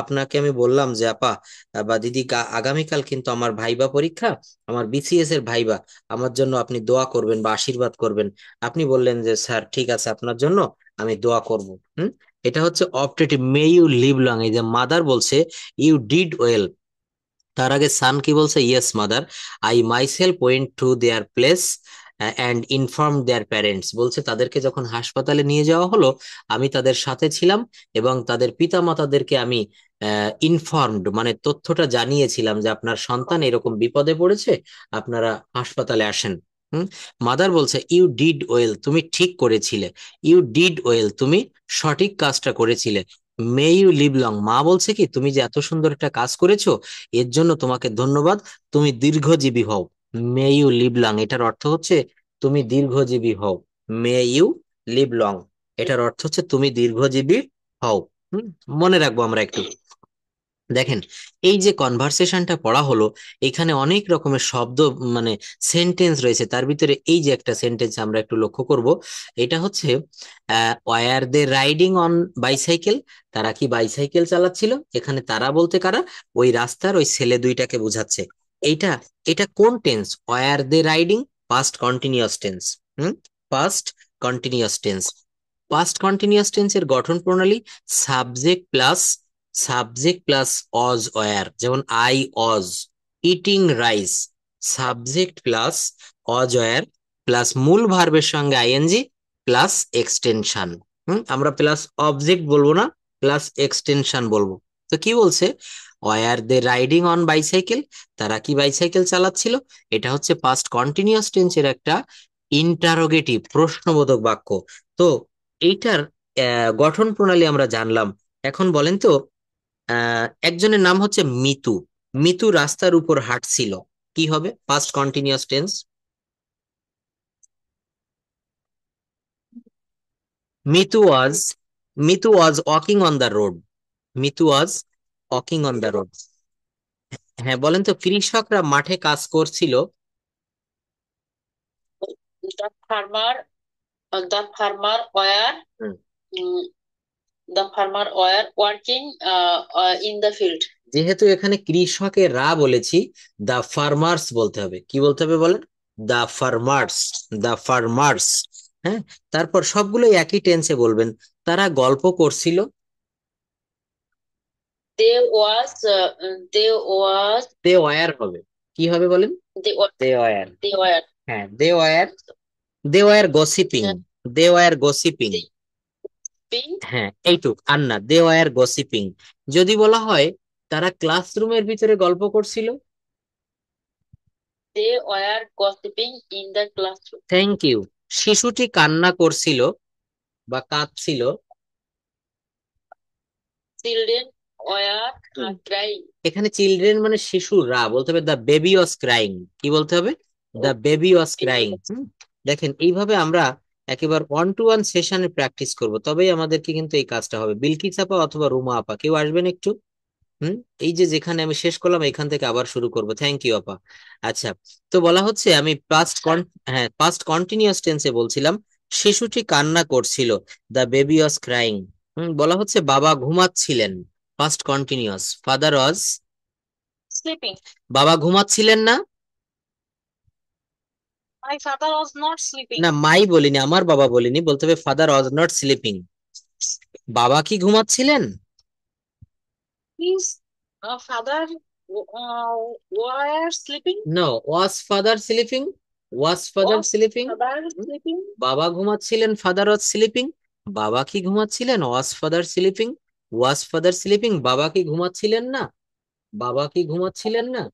Speaker 1: আপনাকে আমি বললাম যে আপা বা দিদি, আগামীকাল কিন্তু আমার ভাইবা পরীক্ষা, আমার বিসিএস এর ভাইবা, আমার জন্য আপনি দোয়া করবেন বা আশীর্বাদ করবেন। আপনি বললেন যে স্যার ঠিক আছে, আপনার জন্য আমি দোয়া করব। এটা হচ্ছে optative, may you live long. এই যে মাদার বলছে ইউ ডিড ওয়েল, তার আগে সান কি বলছে, yes mother, I myself went to their place and inform their parents, বলছে তাদেরকে যখন হাসপাতালে নিয়ে যাওয়া হলো আমি তাদের সাথে ছিলাম এবং তাদের পিতামাতাদেরকে আমি ইনফর্মড মানে তথ্যটা জানিয়েছিলাম যে আপনার সন্তান এরকম বিপদে পড়েছে, আপনারা হাসপাতালে আসেন। মাদার বলছে ইউ ডিড ওয়েল, তুমি ঠিক করেছিলে, ইউ ডিড ওয়েল, তুমি সঠিক কাজটা করেছিলে। মে ইউ লিভ লং, মা বলছে কি তুমি যে এত সুন্দর একটা কাজ করেছো এর জন্য তোমাকে ধন্যবাদ, তুমি দীর্ঘজীবী হও। মে ইউ লিভ লং, এটার অর্থ হচ্ছে তুমি দীর্ঘজীবী হও। মে ইউ লিভ লং, এটার অর্থ হচ্ছে তুমি দীর্ঘজীবী হও। মনে রাখবো আমরা একটু। দেখেন, এই যে কনভারসেশনটা পড়া হলো, এখানে অনেক রকমের শব্দ মানে সেন্টেন্স রয়েছে, তার ভিতরে এই যে একটা সেন্টেন্স আমরা একটু লক্ষ্য করব, এটা হচ্ছে were they riding on bicycle, তারা কি বাইসাইকেল চালাচ্ছিল, এখানে তারা বলতে কারা, ওই রাস্তার ওই ছেলে দুইটাকে বোঝাচ্ছে। এইটা, এটা কোন tense, were they riding, past continuous tense. Past continuous tense, past continuous টেন্সের গঠন প্রণালী subject plus, subject plus was were, যেমন I was eating rice, subject plus was were plus মূল ভার্বের সঙ্গে আইএনজি প্লাস এক্সটেনশন। আমরা প্লাস অবজেক্ট বলবো না, প্লাস এক্সটেনশন বলবো। তো কি বলছে, were they riding on bicycle, তারা কি বাইসাইকেল চালাচ্ছিল, এটা হচ্ছে পাস্ট কন্টিনিউয়াস টেন্সের একটা ইন্টারোগেটিভ প্রশ্নবোধক বাক্য। তো এইটার গঠন প্রণালী আমরা জানলাম। এখন বলেন তো, একজনের নাম হচ্ছে মিতু, মিতু রাস্তার উপর হাঁটছিল, কি হবে past continuous tense, Mitu was, Mitu was walking on the road, Mitu was walking on the road. হ্যাঁ বলেন তো, কৃষকরা মাঠে কাজ করছিল,
Speaker 3: the farmer, the farmer were
Speaker 1: hmm,
Speaker 3: the farmer were working in the field.
Speaker 1: যেহেতু এখানে কৃষকেরা বলেছি, দা ফার্মার্স বলতে হবে। কি বলতে হবে বলেন? দা ফার্মার্স, দা ফার্মার্স। হ্যাঁ, তারপর সবগুলো একই টেন্সে বলবেন। তারা গল্প করছিল।
Speaker 3: They was
Speaker 1: দে ওয়ার হবে। কি হবে বলেন?
Speaker 3: they were
Speaker 1: they were.
Speaker 3: they were
Speaker 1: হ্যাঁ, they were gossiping. They were gossiping.
Speaker 3: being
Speaker 1: হ্যাঁ, এইটুক আর না, দে ওয়ার গসিপিং। যদি বলা হয় তারা ক্লাসরুমের ভিতরে গল্প করছিল।
Speaker 3: they were gossiping in the classroom.
Speaker 1: Thank you. শিশুটি কান্না করছিল বা কাঁদছিল।
Speaker 3: Children were crying.
Speaker 1: এখানে চিলড্রেন মানে শিশুরা, বলতে হবে দ্য বেবি ওয়াজ ক্রাইং। কি বলতে হবে? The baby was crying. দেখেন, এইভাবে আমরা একেবারে 1-to-1 সেশনে প্র্যাকটিস করব, তবেই আমাদেরকে কিন্তু এই কাজটা হবে। বিলকিস আপা অথবা রুমা আপা কেউ আসবেন একটু? এই যে যেখানে আমি শেষ করলাম এখান থেকে আবার শুরু করব। থ্যাংক ইউ আপা। আচ্ছা, তো বলা হচ্ছে আমি পাস্ট কন্টিনিউয়াস টেন্সে বলছিলাম শিশুটি কান্না করছিল, দ্য বেবি ওয়াজ ক্রাইং। বলা হচ্ছে বাবা ঘুমাচ্ছিলেন, past continuous. Father was
Speaker 3: Sleeping.
Speaker 1: বাবা ঘুমাচ্ছিলেন না।
Speaker 3: My father was not sleeping.
Speaker 1: না, মাই বলিনি, আমার বাবা বলিনি, বলতে হবে ফাদার ওয়াজ নট স্লিপিং। বাবা কি ঘুমাচ্ছিলেন?
Speaker 3: His father were sleeping.
Speaker 1: No, was father sleeping. Was father
Speaker 3: Was
Speaker 1: sleeping.
Speaker 3: father sleeping?
Speaker 1: বাবা ঘুমাচ্ছিলেন, ফাদার ওয়াজ স্লিপিং। বাবা কি ঘুমাচ্ছিলেন? Was father sleeping. Was father sleeping. বাবা কি ঘুমাচ্ছিলেন না? বাবা কি ঘুমাচ্ছিলেন না?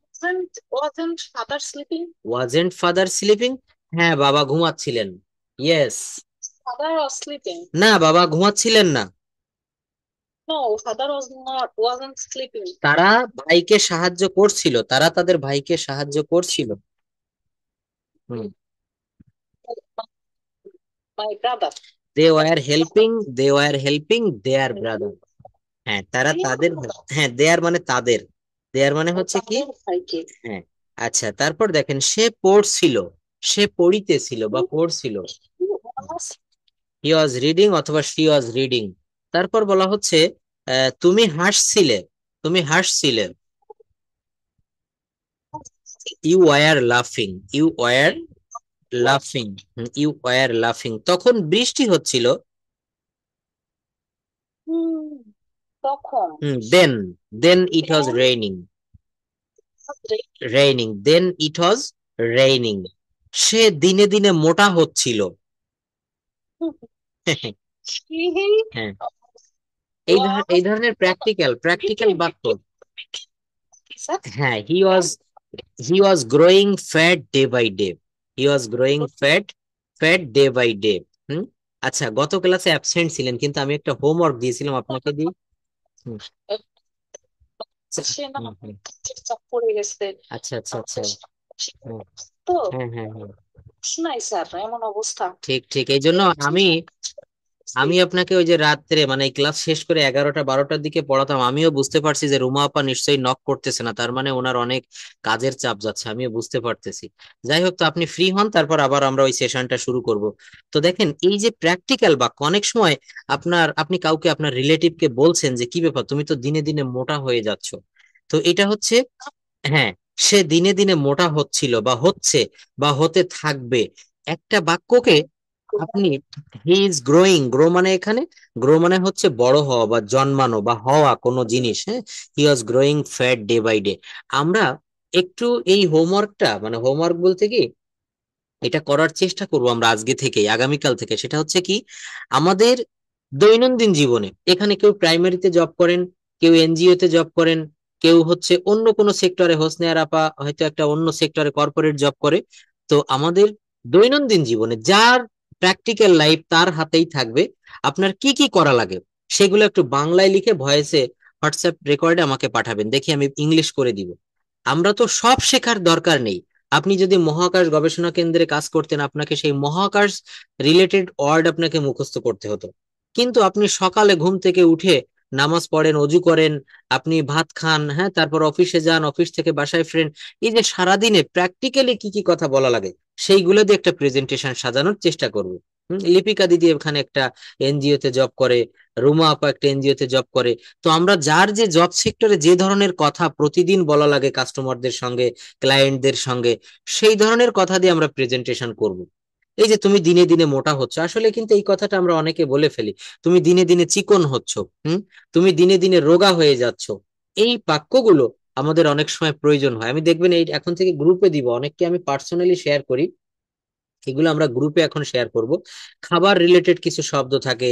Speaker 3: Wasn't father sleeping?
Speaker 1: Wasn't father sleeping. হ্যাঁ, বাবা ঘুমাচ্ছিলেন। ইয়েস।
Speaker 3: Father was sleeping.
Speaker 1: না, বাবা ঘুমাচ্ছিলেন না।
Speaker 3: No, father wasn't sleeping.
Speaker 1: তারা ভাইকে সাহায্য করছিল, তারা তাদের ভাইকে সাহায্য করছিল। হুম,
Speaker 3: My brother.
Speaker 1: They were helping, they were helping their brother. হ্যাঁ, তারা তাদের, হ্যাঁ দেয়ার মানে তাদের, দেয়ার মানে হচ্ছে কি?
Speaker 3: ভাইকে।
Speaker 1: হ্যাঁ। আচ্ছা, তারপর দেখেন সে পড়ছিল, সে পড়িতেছিল বা পড়ছিল। হি ওয়াজ রিডিং অথবা শি ওয়াজ রিডিং। তারপর বলা হচ্ছে তুমি হাসছিলে, তুমি হাসছিলে। ইউ ওয়ার লাফিং, ইউ ওয়ার লাফিং, ইউ ওয়ার লাফিং। তখন বৃষ্টি হচ্ছিল।
Speaker 3: তখন
Speaker 1: দেন, দেন ইট was raining, raining, then it was raining. সে দিনে দিনে মোটা হচ্ছিল। হ্যাঁ, এই ধরনের প্র্যাকটিক্যাল বাক্য। হ্যাঁ, he was growing fat day by day, he was growing fat day by day. আচ্ছা, গত ক্লাসে অ্যাবসেন্ট ছিলেন, কিন্তু আমি একটা হোমওয়ার্ক দিয়েছিলাম আপনাকে দিই।
Speaker 3: চাপ পড়ে গেছে।
Speaker 1: আচ্ছা আচ্ছা আচ্ছা।
Speaker 3: তো
Speaker 1: হ্যাঁ হ্যাঁ হ্যাঁ,
Speaker 3: নাই স্যার, এমন অবস্থা।
Speaker 1: ঠিক ঠিক, এই জন্য আমি আপনাকে ওই যে রাত্রে মানে এই ক্লাস শেষ করে 11টা 12টার দিকে পড়াতাম। আমিও বুঝতে পারছি যে রুমা আপা নিশ্চয়ই নক করতেছে না, তার মানে ওনার অনেক কাজের চাপ যাচ্ছে, আমিও বুঝতে পারতেছি। যাই হোক, তো আপনি ফ্রি হন, তারপর আবার আমরা ওই সেশনটা শুরু করব। তো দেখেন, এই যে প্র্যাকটিক্যাল বাক্য, অনেক সময় আপনি কাউকে, আপনার রিলেটিভকে বলছেন যে কি ব্যাপার, তুমি তো দিনে দিনে মোটা হয়ে যাচ্ছ। তো এটা হচ্ছে, হ্যাঁ, সে দিনে দিনে মোটা হচ্ছিল বা হচ্ছে বা হতে থাকবে। একটা বাক্যকে আপনি হি ইজ গ্রোয়িং, গ্রো মানে এখানে গ্রো মানে হচ্ছে বড় হওয়া বা জন্মানো বা হওয়া কোনো জিনিস। হ্যাঁ, he was growing fat day by day. আমরা একটু এই হোমওয়ার্কটা, মানে হোমওয়ার্ক বলতে কি, এটা করার চেষ্টা করব আমরা আজকে থেকে, আগামীকাল থেকে। সেটা হচ্ছে কি, আমাদের দৈনন্দিন জীবনে, এখানে কেউ প্রাইমারিতে জব করেন, কেউ এনজিও তে জব করেন, কেউ হচ্ছে অন্য কোনো সেক্টরে, হোসনে আপা হয়তো একটা অন্য সেক্টরে কর্পোরেট জব করে। তো আমাদের দৈনন্দিন জীবনে যার প্র্যাকটিক্যাল লাইফ তার হাতেই থাকবে, আপনার কি কি করা লাগে সেগুলো একটু বাংলায় লিখে ভয়েসে হোয়াটসঅ্যাপ রেকর্ডে আমাকে পাঠাবেন, দেখি আমি ইংলিশ করে দিব। আমরা তো সব শেখার দরকার নেই। আপনি যদি মহাকাশ গবেষণা কেন্দ্রে কাজ করতেন, আপনাকে সেই মহাকাশ রিলেটেড ওয়ার্ড আপনাকে মুখস্থ করতে হতো। কিন্তু আপনি সকালে ঘুম থেকে উঠে নামাজ পড়েন, অজু করেন, আপনি ভাত খান, হ্যাঁ, তারপর অফিসে যান, অফিস থেকে বাসায় ফেরেন। এই যে সারাদিনে প্র্যাকটিক্যালি কি কি কথা বলা লাগে, সেইগুলো দিয়ে একটা প্রেজেন্টেশন সাজানোর চেষ্টা করব। লিপিকা দিদি এখানে একটা এনজিও তে জব করে, রুমা আপা একটা এনজিও তে জব করে। তো আমরা যার যে জব সেক্টরে যে ধরনের কথা প্রতিদিন বলা লাগে কাস্টমারদের সঙ্গে, ক্লায়েন্টদের সঙ্গে, সেই ধরনের কথা দিয়ে আমরা প্রেজেন্টেশন করব। এই যে তুমি দিনে দিনে মোটা হচ্ছ, আসলে কিন্তু এই কথাটা আমরা অনেকে বলে ফেলি, তুমি দিনে দিনে চিকন হচ্ছ, তুমি দিনে দিনে রোগা হয়ে যাচ্ছ। এই বাক্যগুলো আমাদের অনেক সময় প্রয়োজন হয়। আমি দেখবেন এই এখন থেকে গ্রুপে দিব, অনেককে আমি পার্সোনালি শেয়ার করি, এগুলো আমরা গ্রুপে এখন শেয়ার করব। খাবার রিলেটেড কিছু শব্দ থাকে।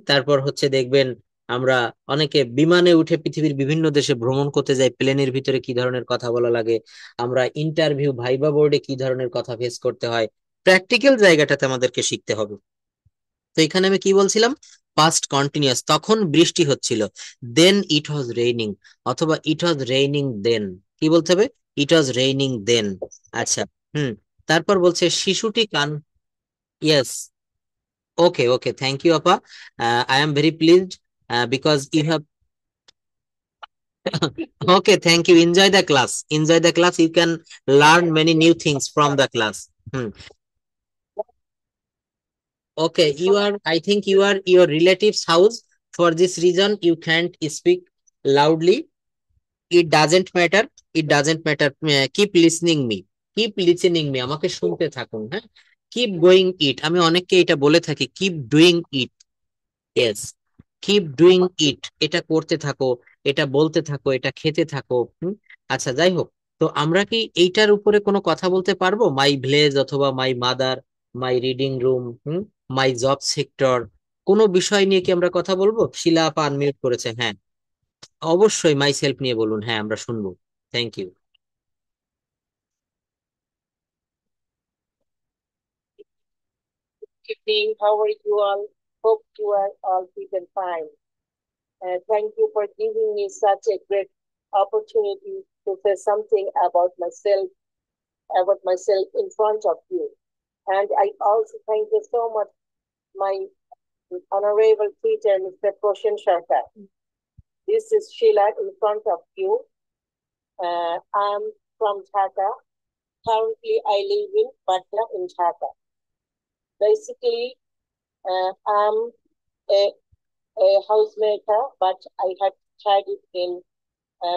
Speaker 1: তারপর হচ্ছে দেখবেন আমরা অনেকে বিমানে উঠে পৃথিবীর বিভিন্ন দেশে ভ্রমণ করতে যাই, প্লেনের ভিতরে কি ধরনের কথা বলা লাগে, আমরা ইন্টারভিউ ভাইবা বোর্ডে কি ধরনের কথা ফেস করতে হয়, প্র্যাকটিক্যাল জায়গাটাতে আমাদেরকে শিখতে হবে। তো এখানে আমি কি বলছিলাম, পাস্ট কন্টিনিউয়াস, তখন বৃষ্টি হচ্ছিল, দেন ইট ওয়াজ রেইনিং, অথবা ইট ওয়াজ রেইনিং দেন, কি বলতে হবে, ইট ওয়াজ রেইনিং দেন। আচ্ছা। হুম। তারপর বলছে শিশুটি কান, yes, okay okay, thank you আপা, I am very pleased because you have, okay thank you, enjoy the class, enjoy the class, you can learn many new things from the class. Hmm. Okay, you are, I think you are your relative's house. For this reason, you can't speak loudly. It doesn't matter. It doesn't matter. Keep listening me. Keep listening me. আমাকে শুনতে থাকুন, হ্যাঁ। Keep going it. আমি অনেককে এটা বলে থাকি, keep doing it. Yes. Keep doing it. এটা করতে থাকো, এটা বলতে থাকো, এটা খেতে থাকো। আচ্ছা, যাই হোক। তো আমরা কি এইটার উপরে কোনো কথা বলতে পারবো? মাই ভিলেজ, অথবা মাই mother, my reading room, my job sector, কোনো বিষয় নিয়ে কি আমরা কথা বলবো? শিলা আপা আনমিউট করেছে, হ্যাঁ। অবশ্যই মাই সেলফ নিয়ে বলুন, হ্যাঁ আমরা শুনবো। Thank you.
Speaker 2: Evening. How are you all? Hope you are all fit and fine. Thank you for giving me such a great opportunity to say something about myself in front of you. And I also thank you so much, my honorable teacher, Mr. Proshen Sharkar. This is Sheila in front of you. I'm from Dhaka. Currently, I live in Patna in Dhaka. Basically, I'm a housemaker, but I had studied in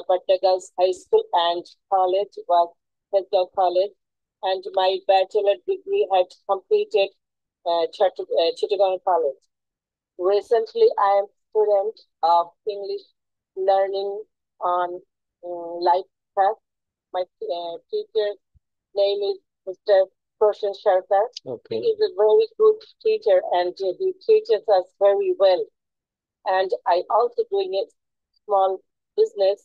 Speaker 2: Patna Girls High School and college was Federal College, and my bachelor degree had completed Chittagong College. Recently, I am student of English learning on life class. My teacher's name is Mr. Proshen Sharkar.
Speaker 1: Okay.
Speaker 2: He is a very good teacher and he teaches us very well. And I also doing a small business,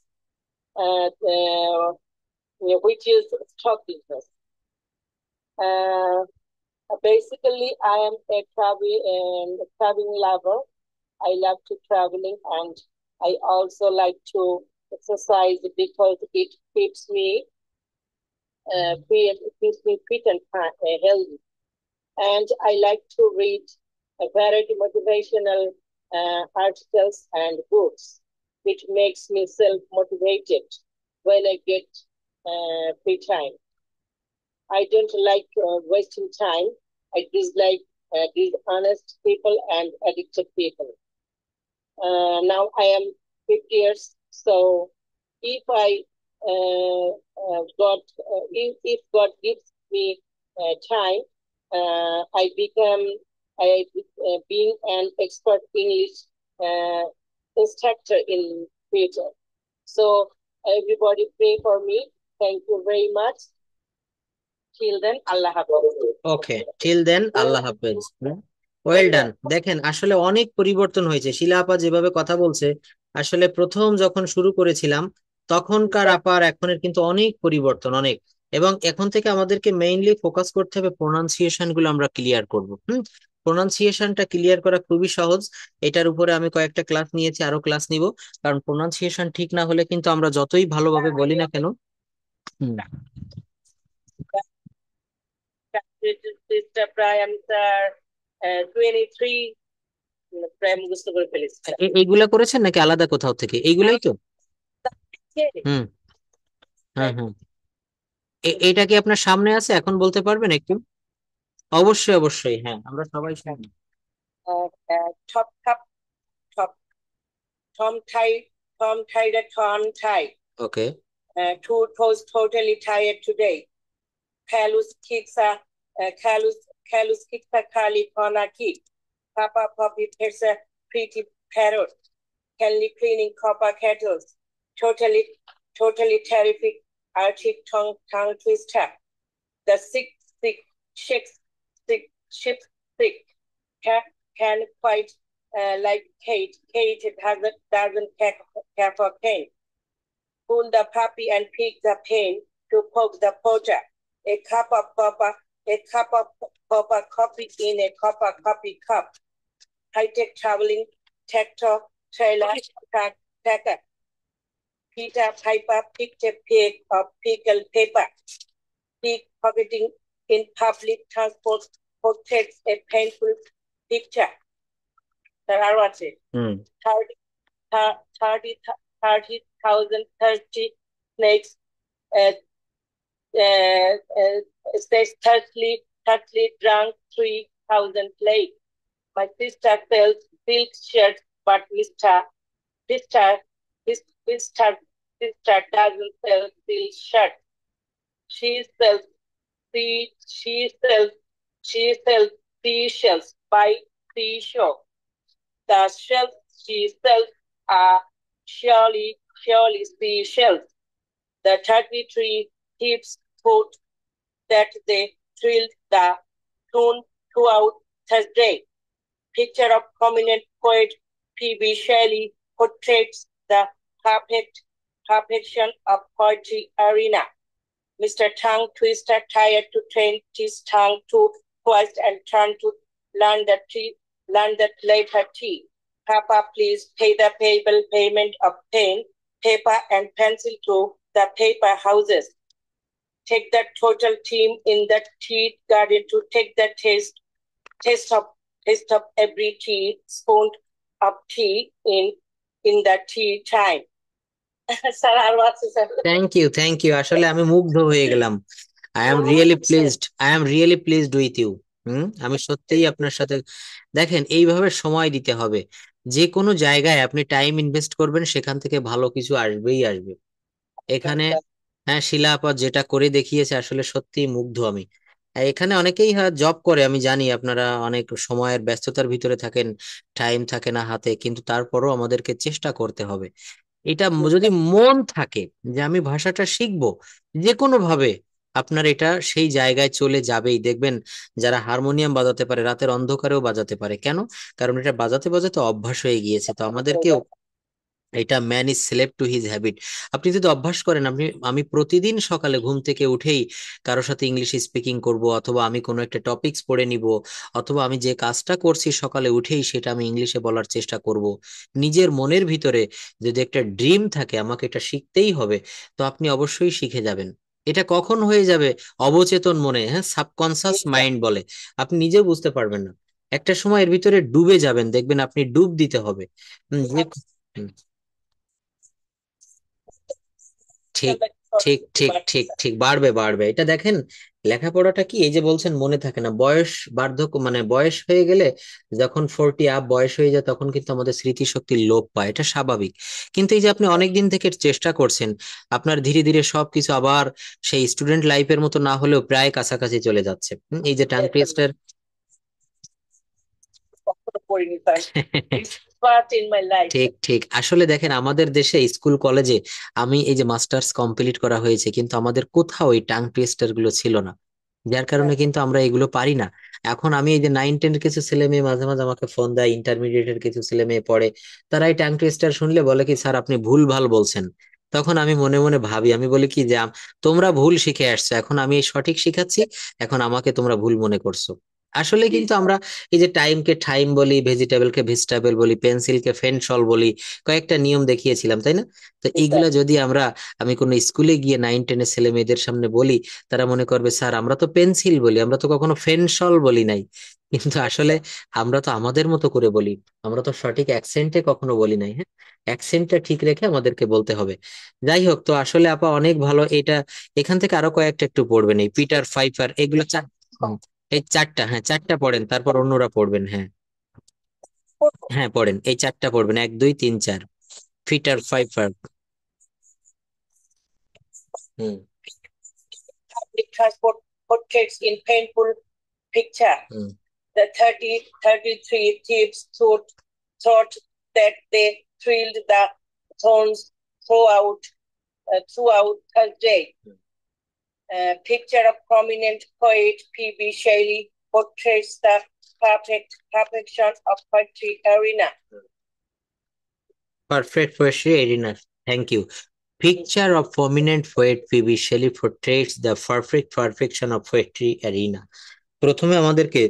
Speaker 2: which is stock business. Basically, I am a traveling lover. I love to traveling and I also like to exercise because it keeps me fit and healthy. And I like to read a variety motivational articles and books, which makes me self-motivated when I get free time. I don't like wasting time. I dislike dishonest people and addicted people. Now I am 50 years, so if I if God gives me time, I become being an expert English uh, instructor in future. So everybody pray for me. Thank you very much. Till then, Allah Hafiz.
Speaker 1: Okay, till then আল্লাহ হাফেজ। Well done. দেখেন আসলে অনেক পরিবর্তন হয়েছে, শিলা আপা যেভাবে কথা বলছে, আসলে প্রথম যখন শুরু করেছিলাম তখনকার আপার এখনের কিন্তু অনেক পরিবর্তন, অনেক। এবং এখন থেকে আমাদেরকে মেইনলি ফোকাস করতে হবে প্রোনাউন্সিয়েশন গুলো আমরা ক্লিয়ার করবো। প্রোনাউন্সিয়েশনটা ক্লিয়ার করা খুবই সহজ। এটার উপরে আমি কয়েকটা ক্লাস নিয়েছি, আরো ক্লাস নিব, কারণ প্রোনাউন্সিয়েশন ঠিক না হলে কিন্তু আমরা যতই ভালোভাবে বলি না কেন। হুম।
Speaker 2: প্রায় আমি তার 23 প্রায় মুখস্থ করে ফেলেছি।
Speaker 1: এইগুলা করেছেন নাকি আলাদা কোথাও থেকে? এইগুলাই তো। হুম। হ্যাঁ হ্যাঁ। এটা কি আপনার সামনে আছে, এখন বলতে পারবেন একটু? অবশ্যই অবশ্যই, হ্যাঁ আমরা সবাই শুনি।
Speaker 2: Top cup, top, Tom tied, Tom tied.
Speaker 1: Okay.
Speaker 2: Two toes totally tired today. Kalus kicks a, Kalus kicks a Kali Kona kick. Papa Poppy pets a pretty parrot. Kelly cleaning copper kettles. Totally terrific Arctic tongue twister. The sick, shakes, ship's sick. Can quite like Kate. Kate doesn't care for Kane. Pull the puppy and pick the pain to poke the poacher. A cup of copper coffee in a copper coffee cup. High-tech traveling tractor trailer packer. Peter Piper picked a pig of pickled paper. Pickpocketing in public transport portrays a painful picture. There are what's it? 30,000 snakes stays thirdly drunk 3,000 late. My sister sells silk shirts, but sister, sister doesn't sell silk shirts. She sells she sells seashells by seashore. The shells she sells are surely seashells. The 33 thieves thought that they thrilled the tune throughout Thursday. Picture of prominent poet P.B. Shelley portrays the perfection of poetry arena. Mr. Tongue Twister tired to train his tongue to twist and turn to learn that later tea. Papa, please pay the payment of pen, paper, and pencil to the paper houses. Take the total team in the tea garden to take the taste of every teaspoon of tea in the tea time. Sir,
Speaker 1: thank you, আসলে আমি মুগ্ধ হয়ে গেলাম। I am really pleased with you. আমি সত্যিই আপনার সাথে, দেখেন এইভাবে সময় দিতে হবে। যে কোনো জায়গায় আপনি টাইম ইনভেস্ট করবেন সেখান থেকে ভালো কিছু আসবেই আসবে। এখানে হ্যাঁ, শিলা আপা যেটা করে দেখিয়েছে আসলে সত্যি মুগ্ধ আমি। এখানে অনেকেই জব করে, আমি জানি আপনারা অনেক সময়ের ব্যস্ততার ভিতরে থাকেন, টাইম থাকে না হাতে, কিন্তু তারপরও আমাদেরকে চেষ্টা করতে হবে। এটা যদি মন থাকে যে আমি ভাষাটা শিখবো যে কোনো ভাবে, আপনার এটা সেই জায়গায় চলে যাবেই। দেখবেন যারা হারমোনিয়াম বাজাতে পারে রাতের অন্ধকারেও বাজাতে পারে, কেন? কারণ এটা বাজাতে বাজাতে অভ্যাস হয়ে গিয়েছে। তো আমাদেরকেও এটা man is slave to his habit. আপনি যদি অভ্যাস করেন, আমি প্রতিদিন সকালে ঘুম থেকে উঠেই কারোর সাথে ইংলিশ স্পিকিং করব, অথবা আমি কোনো একটা টপিকস পড়ে নিব, অথবা আমি যে কাজটা করছি সকালে উঠেই সেটা আমি ইংলিশে বলার চেষ্টা করব। নিজের মনের ভিতরে যদি একটা ড্রিম থাকে আমাকে এটা শিখতেই হবে, তো আপনি অবশ্যই শিখে যাবেন। এটা কখন হয়ে যাবে? অবচেতন মনে, হ্যাঁ, সাবকনসিয়াস মাইন্ড বলে। আপনি নিজেও বুঝতে পারবেন না, একটা সময় এর ভিতরে ডুবে যাবেন, দেখবেন আপনি ডুব দিতে হবে। হুম, ঠিক ঠিক বাড়বে বাড়বে, এটা দেখেন। লেখাপড়াটা কি, এই যে বলছেন মনে থাকে না, বয়স বার্ধক্য মানে বয়স হয়ে গেলে, যখন 40 আপ বয়স হয়ে যায় তখন কিন্তু আমাদের স্মৃতিশক্তির লোপ পায়, এটা স্বাভাবিক। কিন্তু এই যে আপনি অনেক দিন থেকে চেষ্টা করছেন, আপনার ধীরে ধীরে সবকিছু আবার সেই স্টুডেন্ট লাইফের মতো না হলেও প্রায় কাছাকাছি চলে যাচ্ছে। এই যে টাং টেস্টের ঠিক আসলে দেখেন আমাদের দেশে স্কুল কলেজে, আমি এই যে মাস্টার্স কমপ্লিট করা হয়েছে, কিন্তু আমাদের কোথাও এই টাং টুইস্টার গুলো ছিল না, যার কারণে কিন্তু আমরা এগুলো পারি না। এখন আমি এই যে 9-10 কিছু ছেলে মেয়ে মাঝে মাঝে আমাকে ফোন দেয়, ইন্টারমিডিয়েটের কিছু ছেলে মেয়ে পড়ে, তারা এই টাং টুইস্টার শুনলে বলে কি, স্যার আপনি ভুল ভাল বলছেন। তখন আমি মনে মনে ভাবি, আমি বলি কি যে তোমরা ভুল শিখে আসছো, এখন আমি এই সঠিক শিখাচ্ছি, এখন আমাকে তোমরা ভুল মনে করছো। আসলে কিন্তু আমরা এই যে টাইমকে টাইম বলি, ভেজিটেবলকে ভেজিটেবল বলি, পেন্সিলকে ফেনসল বলি, কয়েকটা নিয়ম দেখিয়েছিলাম তাই না? তো এইগুলা যদি আমি কোনো স্কুলে গিয়ে 9-10 ছেলে মেয়েদের সামনে বলি, তারা মনে করবে স্যার আমরা তো পেন্সিল বলি, আমরা তো কখনো ফেনসল বলি নাই। কিন্তু আসলে আমরা তো আমাদের মতো করে বলি, আমরা তো সঠিক অ্যাকসেন্টে কখনো বলি নাই। হ্যাঁ, অ্যাকসেন্টটা ঠিক রেখে আমাদেরকে বলতে হবে। যাই হোক, তো আসলে আপা অনেক ভালো এটা। এখান থেকে আরো কয়েকটা একটু পড়বেন, এই পিটার ফাইফার এগুলো এই চারটা, হ্যাঁ চারটা পড়েন, তারপর অন্যরা পড়বেন। হ্যাঁ হ্যাঁ পড়েন, এই চারটা পড়বেন, 1 2 3 4, ফিট আর ফাইভ আর। Hmm
Speaker 2: Public transport portraits in painful picture.
Speaker 1: Hmm
Speaker 2: The 33 thieves thought that they thrilled the thorns throughout Thursday. Picture of prominent poet P.B. Shelley portrays the perfection of poetry arena.
Speaker 1: Perfect poetry arena. Thank you. Picture of prominent poet P.B. Shelley portrays the perfection of poetry arena. প্রথমে আমাদেরকে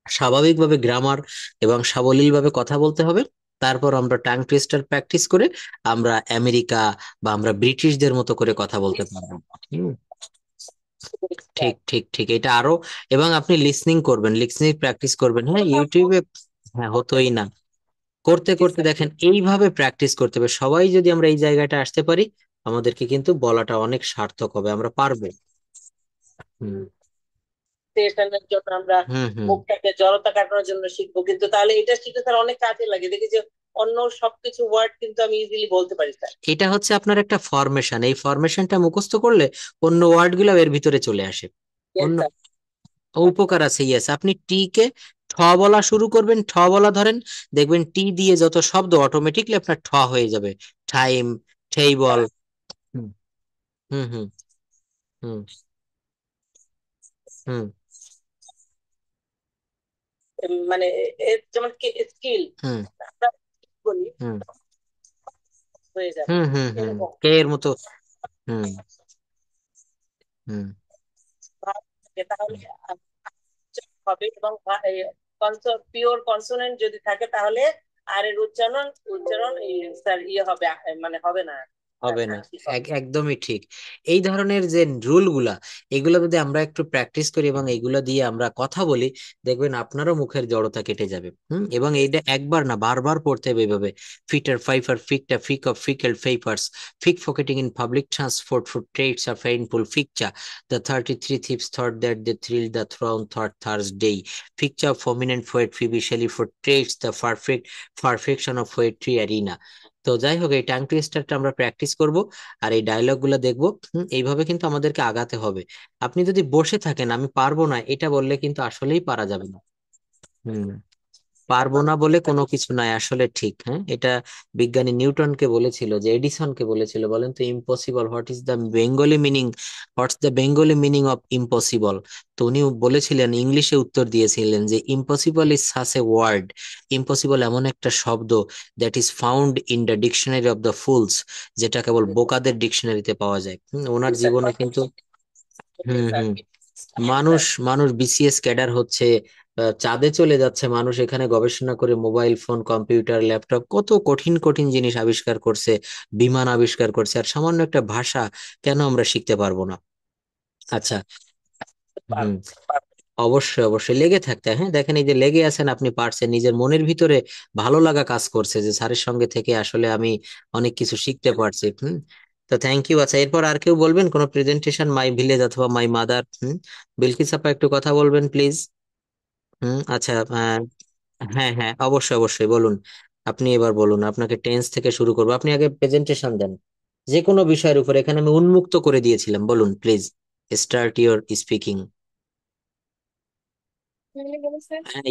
Speaker 1: স্বাভাবিকভাবে grammar এবং সাবলীলভাবে কথা বলতে হবে। তারপর আমরা tongue twister practice করে আমরা আমেরিকা বা আমরা ব্রিটিশদের মতো করে কথা বলতে পারবো। হুম, ঠিক ঠিক ঠিক, এটা আরো, এবং আপনি লিসনিং করবেন, লিসনিং প্র্যাকটিস করবেন। হ্যাঁ ইউটিউবে, হ্যাঁ হতোই না, করতে করতে দেখেন এইভাবে প্র্যাকটিস করতে হবে। সবাই যদি আমরা এই জায়গাটা আসতে পারি, আমাদেরকে কিন্তু বলাটা অনেক সার্থক হবে, আমরা পারবো। হুম
Speaker 2: স্টেশনের জন্য আমরা
Speaker 1: হুম হুম
Speaker 2: মুখটাকে জড়তা কাটানোর জন্য শিখবো, কিন্তু তাহলে এটা শিখে স্যার অনেক কাজে লাগে। দেখি যে অন্য সবকিছু ওয়ার্ড কিন্তু আমি ইজিলি বলতে পারি স্যার।
Speaker 1: এটা হচ্ছে আপনার একটা ফরমেশন, এই ফরমেশনটা মুখস্থ করলে অন্য ওয়ার্ড গুলো এর ভিতরে চলে আসে।
Speaker 2: Yes,
Speaker 1: অন্য
Speaker 2: sir.
Speaker 1: উপকার আছে, ইয়েস। আপনি টি কে ঠ বলা শুরু করবেন, ঠ বলা ধরেন, দেখবেন টি দিয়ে যত শব্দ অটোমেটিকলি আপনার ঠ হয়ে যাবে। Time, table. হুম হুম হুম হুম হুম
Speaker 2: মানে যেমন স্কিল
Speaker 1: হুম
Speaker 2: আমরা বলি
Speaker 1: হুম
Speaker 2: হয়ে যাবে
Speaker 1: হুম হুম হুম
Speaker 2: এরকম
Speaker 1: কে এর মতো। হুম হুম
Speaker 2: ভাব থাকে, তাহলে হবে। এবং পিওর কনসোনেন্ট যদি থাকে তাহলে আর এর উচ্চারণ স্যার ইয়ে হবে, মানে হবে না।
Speaker 1: হবে না। একদমই ঠিক। এই ধরনের যে রুল গুলা, এগুলো যদি আমরা একটু প্র্যাকটিস করি এবং এগুলো দিয়ে আমরা কথা বলি, দেখবেন আপনারও মুখের জড়তা কেটে যাবে। এবং এইটা একবার না, বারবার পড়তে হবে এইভাবে। ফিটার ফাইফার ফিকটা ফিক of pickled peppers, pick pocketing in public transport for trades of painful picture, the 33 thieves thought that they thrilled the throne thought Thursday, picture of prominent poet Phoebe Shelley portrays the perfection of poetry arena. তো যাই হোক, এই tongue টুইস্টারটা আমরা practice করব আর এই dialogue গুলো দেখবো। এইভাবে কিন্তু আমাদেরকে আগাতে হবে। আপনি যদি বসে থাকেন আমি পারবো না এটা বললে কিন্তু আসলেই পারা যাবে না। হুম পারবো না বলে কোনো কিছু নাই, আসলে ঠিক। হ্যাঁ এটা বিজ্ঞানী নিউটনকে বলেছিল, যে এডিসনকে বলেছিল, বলেন তো impossible what's the Bengali meaning of impossible. তো উনি বলেছিলেন, ইংলিশে উত্তর দিয়েছিলেন যে impossible is such a word, impossible এমন একটা শব্দ, that is found in the dictionary of the fools, যেটা কেবল বোকাদের ডিকশনারিতে পাওয়া যায়। ওনার জীবনে কিন্তু হুম হুম মানুষ মানুষ বিসিএস ক্যাডার হচ্ছে, চাঁদে চলে যাচ্ছে মানুষ, এখানে গবেষণা করে মোবাইল ফোন কম্পিউটার ল্যাপটপ কত কঠিন কঠিন জিনিস আবিষ্কার করছে, বিমান আবিষ্কার করছে, আর সামান্য একটা ভাষা কেন আমরা শিখতে পারবো না? আচ্ছা। হুম অবশ্যই অবশ্যই লেগে থাকতে হয়। হ্যাঁ দেখেন, এই যে লেগে আছেন, আপনি পারছেন, নিজের মনের ভিতরে ভালো লাগা কাজ করছে যে স্যারের সঙ্গে থেকে আসলে আমি অনেক কিছু শিখতে পারছি। তো থ্যাংক ইউ। আচ্ছা এরপর আর কেউ বলবেন কোনো প্রেজেন্টেশন, মাই ভিলেজ অথবা মাই মাদার? বিলকিস আপা একটু কথা বলবেন প্লিজ। আচ্ছা হ্যাঁ হ্যাঁ অবশ্যই অবশ্যই বলুন। আপনি এবার বলুন, আপনাকে টেন্স থেকে শুরু করবো, আপনি আগে প্রেজেন্টেশন দেন যে কোনো বিষয়ের উপর, এখানে আমি উন্মুক্ত করে দিয়েছিলাম। বলুন please, start your speaking.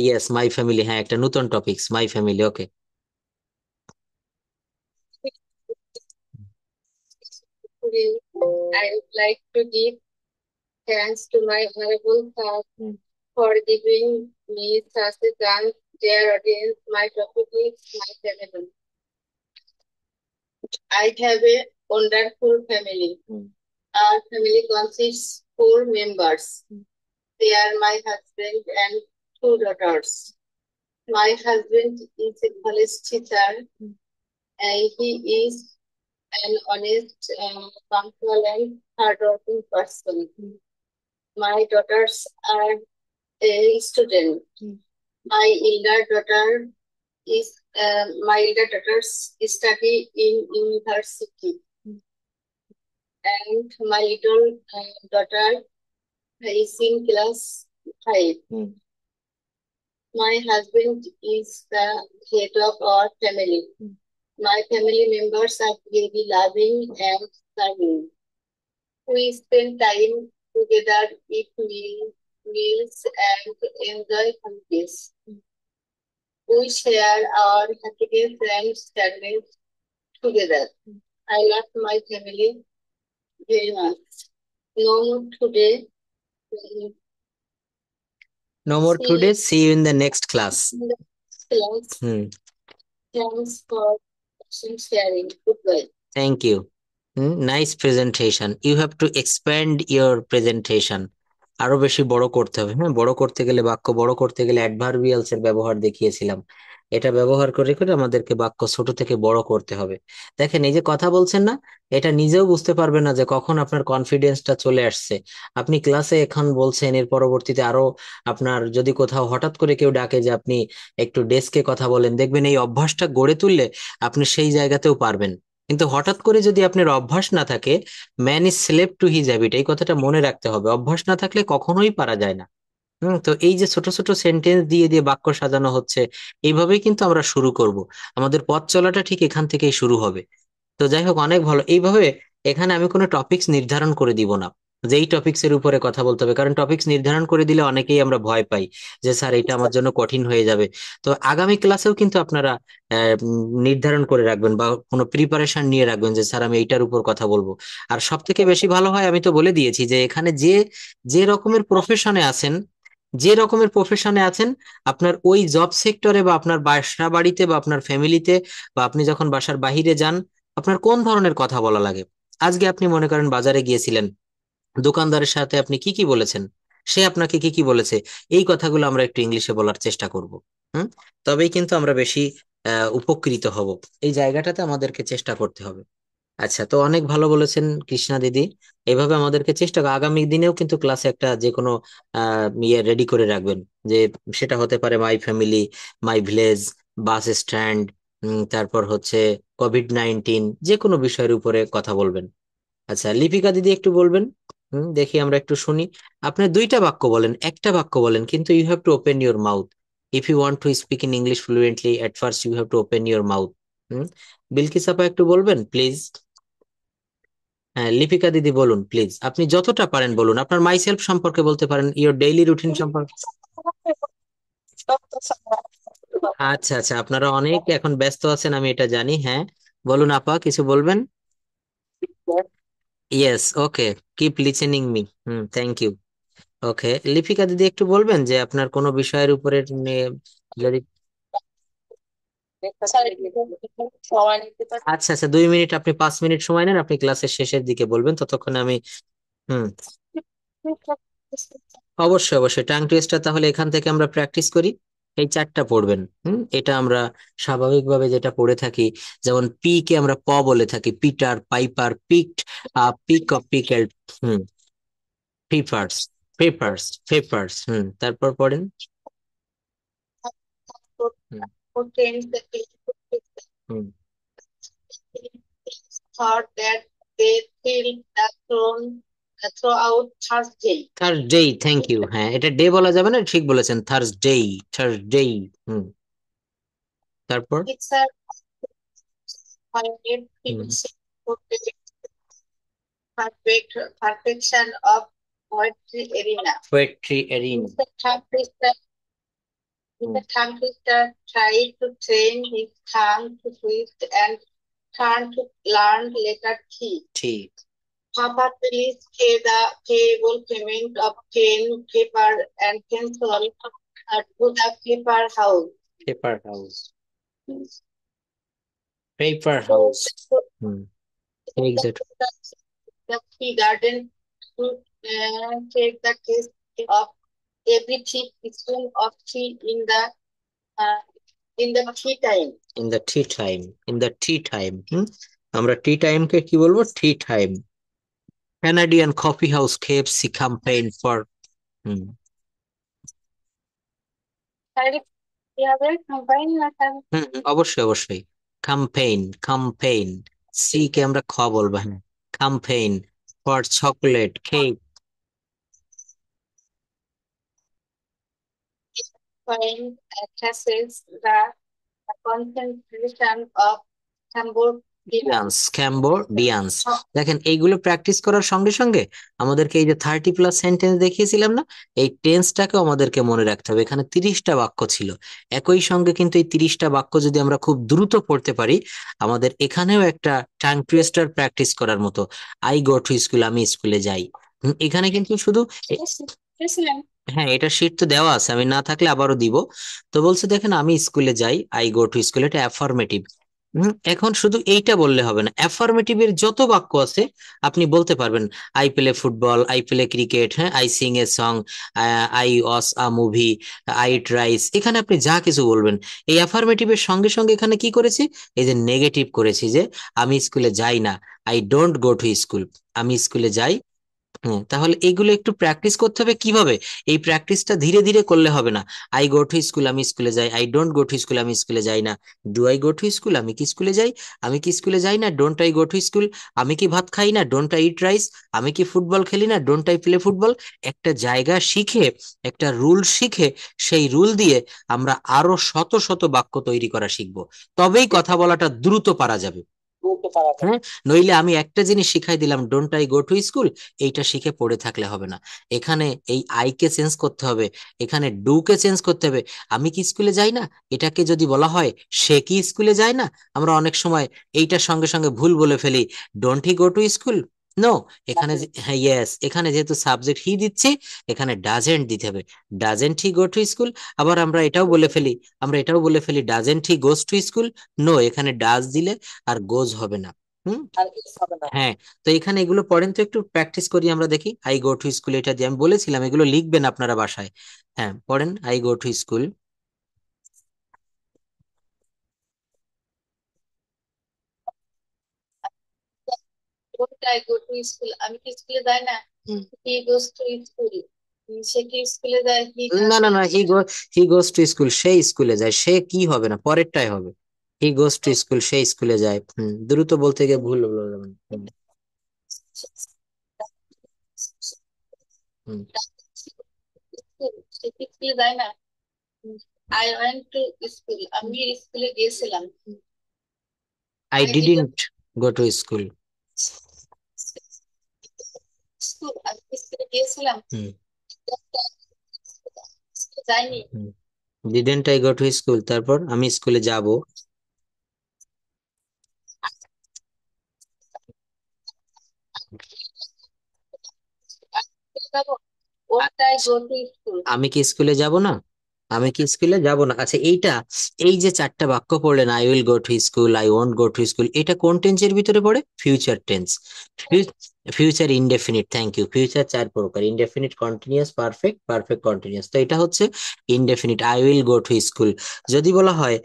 Speaker 1: Yes my family, হ্যাঁ একটা নতুন topics, my family, okay.
Speaker 3: Today, I would like to give thanks to my honorable sir for giving me such a chance. Dear audience, my topic is my family. I have a wonderful family. Our family consists 4 members. They are my husband and 2 daughters. My husband is a college teacher. He is an honest, punctual, and hardworking person. My daughters are a student. My elder daughter my elder daughters study in university, and my little daughter is in class 5. My husband is the head of our family. My family members are very loving and serving. We spend time together, eat meals, and enjoy holidays. We share our happiness and sadness together. I love my family very much. No more today.
Speaker 1: No more
Speaker 3: See
Speaker 1: today. See you in the next class.
Speaker 3: you in the class. Thanks for sharing. Goodbye.
Speaker 1: Thank you. Nice presentation. You have to expand your presentation. আরো বেশি বড় করতে হবে। হ্যাঁ, বড় করতে গেলে, বাক্য বড় করতে গেলে অ্যাডভার্বিয়ালস এর ব্যবহার দেখিয়েছিলাম। এটা ব্যবহার করে করে আমাদেরকে বাক্য ছোট থেকে বড় করতে হবে। দেখেন, এই যে কথা বলছেন না, এটা নিজেও বুঝতে পারবে না যে কখন আপনার কনফিডেন্সটা চলে আসছে। আপনি ক্লাসে এখন বলছেন, এর পরবর্তীতে আরো আপনার যদি কোথাও হঠাৎ করে কেউ ডাকে যে আপনি একটু ডেস্কে কথা বলেন, দেখবেন এই অভ্যাসটা গড়ে তুললে আপনি সেই জায়গাতেও পারবেন। কিন্তু হঠাৎ করে যদি আপনার অভ্যাস না থাকে, man is slave to his habit, এই কথাটা মনে রাখতে হবে। অভ্যাস না থাকলে কখনোই পারা যায় না। তো এই যে ছোট ছোট সেন্টেন্স দিয়ে দিয়ে বাক্য সাজানো হচ্ছে, এইভাবেই কিন্তু আমরা শুরু করব। আমাদের পথ চলাটা ঠিক এখান থেকেই শুরু হবে। তো যাই হোক, অনেক ভালো। এইভাবে এখানে আমি কোনো টপিকস নির্ধারণ করে দিব না যে এই টপিকস এর উপরে কথা বলতে হবে, কারণ টপিকস নির্ধারণ করে দিলে অনেকেই আমরা ভয় পাই যে স্যার এটা আমার জন্য কঠিন হয়ে যাবে। তো আগামী ক্লাসেও কিন্তু আপনারা নির্ধারণ করে রাখবেন বা কোনো প্রিপারেশন নিয়ে রাখবেন যে স্যার আমি এইটার উপর কথা বলবো। আর সব থেকে বেশি ভালো হয়, আমি তো বলে দিয়েছি যে এখানে যে যে রকমের প্রফেশনে আছেন, যে রকমের প্রফেশনে আছেন, আপনার ওই জব সেক্টরে বা আপনার বাসা বাড়িতে বা আপনার ফ্যামিলিতে বা আপনি যখন বাসার বাহিরে যান, আপনার কোন ধরনের কথা বলা লাগে। আজকে আপনি মনে করেন বাজারে গিয়েছিলেন, দোকানদারের সাথে আপনি কি কি বলেছেন, সে আপনাকে কি কি বলেছে, এই কথাগুলো আমরা একটু ইংলিশে বলার চেষ্টা করব। হুম। তবেই কিন্তু আমরা বেশি উপকৃত হব। এই জায়গাটাতে আমাদেরকে চেষ্টা করতে হবে। আচ্ছা, তো অনেক ভালো বলেছেন কৃষ্ণা দিদি। এভাবে আমাদেরকে চেষ্টা আগামী দিনেও কিন্তু ক্লাসে একটা যে কোনো ইয়ে রেডি করে রাখবেন, যে সেটা হতে পারে মাই family, my village, bus stand, তারপর হচ্ছে কোভিড-19, যে কোনো বিষয়ের উপরে কথা বলবেন। আচ্ছা, লিপিকা দিদি একটু বলবেন। দেখি আমরা একটু শুনি। আপনি দুইটা বাক্য বলেন, একটা বাক্য বলেন, কিন্তু you have to open your mouth. If you want to speak in English fluently, at first you have to open your mouth. Bilkis আপা একটু বলবেন প্লিজ। হ্যাঁ, লিপিকা দিদি বলুন প্লিজ। আপনি যতটা পারেন বলুন, আপনার মাইসেলফ সম্পর্কে বলতে পারেন, ইওর ডেইলি রুটিন সম্পর্কে। আচ্ছা আচ্ছা, আপনারা অনেক এখন ব্যস্ত আছেন, আমি এটা জানি। হ্যাঁ, বলুন আপা, কিছু বলবেন? Yes, okay, keep listening me. Thank you. Okay, Lipika দিদি একটু বলবেন যে আপনার কোনো বিষয়ের উপরে যদি। আচ্ছা আচ্ছা, 2 মিনিট, আপনি 5 মিনিট সময় নেন, আপনি ক্লাসের শেষের দিকে বলবেন, ততক্ষণে আমি। হুম। অবশ্যই অবশ্যই, টাং টুইস্টার তাহলে এখান থেকে আমরা প্র্যাকটিস করি। এই 4টা পড়বেন। এটা আমরা স্বাভাবিকভাবে যেটা পড়ে থাকি, যেমন পি কে আমরা প বলে থাকি, Peter, Piper, picked, pick of pickled. Hmm. Peppers, peppers, peppers. তারপর পড়েন। Hmm. Hmm.
Speaker 3: Thought that they feel the throughout Thursday.
Speaker 1: Thursday, thank you. হ্যাঁ, এটা ডে বলা যাবে না, ঠিক বলেছেন, থার্সডে, থার্সডে। হুম। তারপর।
Speaker 3: It's a quiet perfection of poetry arena.
Speaker 1: Poetry arena.
Speaker 3: The tongue twister tried to train his tongue to twist and turn to learn letter T.
Speaker 1: ঠিক।
Speaker 3: Papa, please pay the payable payment of pen, paper, and pencil to the paper house.
Speaker 1: Paper house, paper house. Exact.
Speaker 3: The tea garden to take the taste of every teaspoon of tea in the tea time.
Speaker 1: In the tea time, in the tea time. আমরা tea time কে কি বলবো? Tea time. Canadian coffee house, KFC campaign for. অবশ্যই অবশ্যই, campaign, campaign. C K আমরা খ বলবো। হ্যাঁ, campaign for chocolate cake.
Speaker 3: find assesses the concentration of Cambodians.
Speaker 1: ক্যাম্বোডিয়ান্স। দেখেন এইগুলো প্র্যাকটিস করার সঙ্গে সঙ্গে আমাদেরকে এই যে 30+ সেন্টেন্স দেখিয়েছিলাম না, এই টেন্সটাকেও আমাদেরকে মনে রাখতে হবে। এখানে 30টা বাক্য ছিল, একই সঙ্গে কিন্তু এই 30টা বাক্য যদি আমরা খুব দ্রুত পড়তে পারি, আমাদের এখানেও একটা টাং টুইস্টার প্র্যাকটিস করার মতো। আই গো টু স্কুল, আমি স্কুলে যাই। এখানে কিন্তু শুধু হ্যাঁ, এটা শীট তো দেওয়া আছে, আমি না থাকলে আবারও দিব। তো বলছে দেখেন আমি স্কুলে যাই, আই গো টু স্কুল, এটা অ্যাফার্মেটিভ। এখন শুধু এইটা বললে হবে না, অ্যাফার্মেটিভের যত বাক্য আছে আপনি বলতে পারবেন। I play football, I play cricket, হ্যাঁ, I sing a song, I watch a movie, I eat rice, এখানে আপনি যা কিছু বলবেন। এই অ্যাফার্মেটিভের সঙ্গে সঙ্গে এখানে কি করেছি, এই যে নেগেটিভ করেছি, যে আমি স্কুলে যাই না, I don't go to school, আমি স্কুলে যাই। তাহলে এগুলো একটু প্র্যাকটিস করতে হবে। কিভাবে? এই প্র্যাকটিসটা ধীরে ধীরে করলে হবে না। আই গো টু স্কুল, আমি স্কুলে যাই। I don't go to school, আমি স্কুলে যাই না। Do I go to school, আমি কি স্কুলে যাই? আমি কি স্কুলে যাই না? Don't I go to school, আমি কি ভাত খাই না? ডোন্ট আই ইট রাইস, আমি কি ফুটবল খেলি না? Don't I play football. একটা জায়গা শিখে, একটা রুল শিখে, সেই রুল দিয়ে আমরা আরো শত শত বাক্য তৈরি করা শিখবো। তবেই কথা বলাটা দ্রুত পারা যাবে। হ্যাঁ, নইলে আমি একটা জিনিস শিখাই দিলাম, don't I go to school, এইটা শিখে পড়ে থাকলে হবে না। এখানে এই আই কে চেঞ্জ করতে হবে, এখানে ডু কে চেঞ্জ করতে হবে। আমি কি স্কুলে যাই না, এটাকে যদি বলা হয় সে কি স্কুলে যায় না, আমরা অনেক সময় এইটার সঙ্গে সঙ্গে ভুল বলে ফেলি, don't he go to school. No, এখানে হ্যাঁ, ইয়েস, এখানে যেহেতু সাবজেক্ট হি দিচ্ছি, এখানে ডাজেন্ট দিতে হবে, doesn't he go to school. আবার আমরা এটাও বলে ফেলি doesn't he goes to school. No, এখানে ডাজ দিলে আর গোজ হবে না। হুম, হ্যাঁ। তো এখানে এগুলো পড়েন, তো একটু প্র্যাকটিস করি আমরা, দেখি। আই গো টু স্কুল, এটা দিয়ে আমি বলেছিলাম এগুলো লিখবেন আপনারা বাসায়। হ্যাঁ, পড়েন, I go to school.
Speaker 3: Don't I go to school? আমি কি স্কুলে যাই না? He goes to school. সে কি স্কুলে যায়?
Speaker 1: না না না, হি গোস টু স্কুল, সে স্কুলে যায়। সে কি হবে না, পরেরটাই হবে। হি গোস টু স্কুল, সে স্কুলে যায়। দ্রুত বলতে গিয়ে ভুল বলে যাবেন। হুম,
Speaker 3: সে কি স্কুলে যায় না? I went to school. আমি স্কুলে গিয়েছিলাম।
Speaker 1: I
Speaker 3: I
Speaker 1: didn't go to school.
Speaker 3: School, আমি স্কুলে গিয়েছিলাম। স্কুলে যাইনি।
Speaker 1: Didn't I go to school, তারপর আমি স্কুলে যাব।
Speaker 3: যাবো। Won't I go to school?
Speaker 1: আমি কি স্কুলে যাব না, আমি কি স্কুলে যাব না। আচ্ছা, এই যে 4টা বাক্য পড়লেন, I will go to school, I won't go to school, এটা কোন টেন্সের ভিতরে পড়ে? Future tense. Future indefinite, thank you. Future 4 প্রকার: indefinite, continuous, perfect, perfect continuous. তো এটা হচ্ছে indefinite, I will go to school. যদি বলা হয়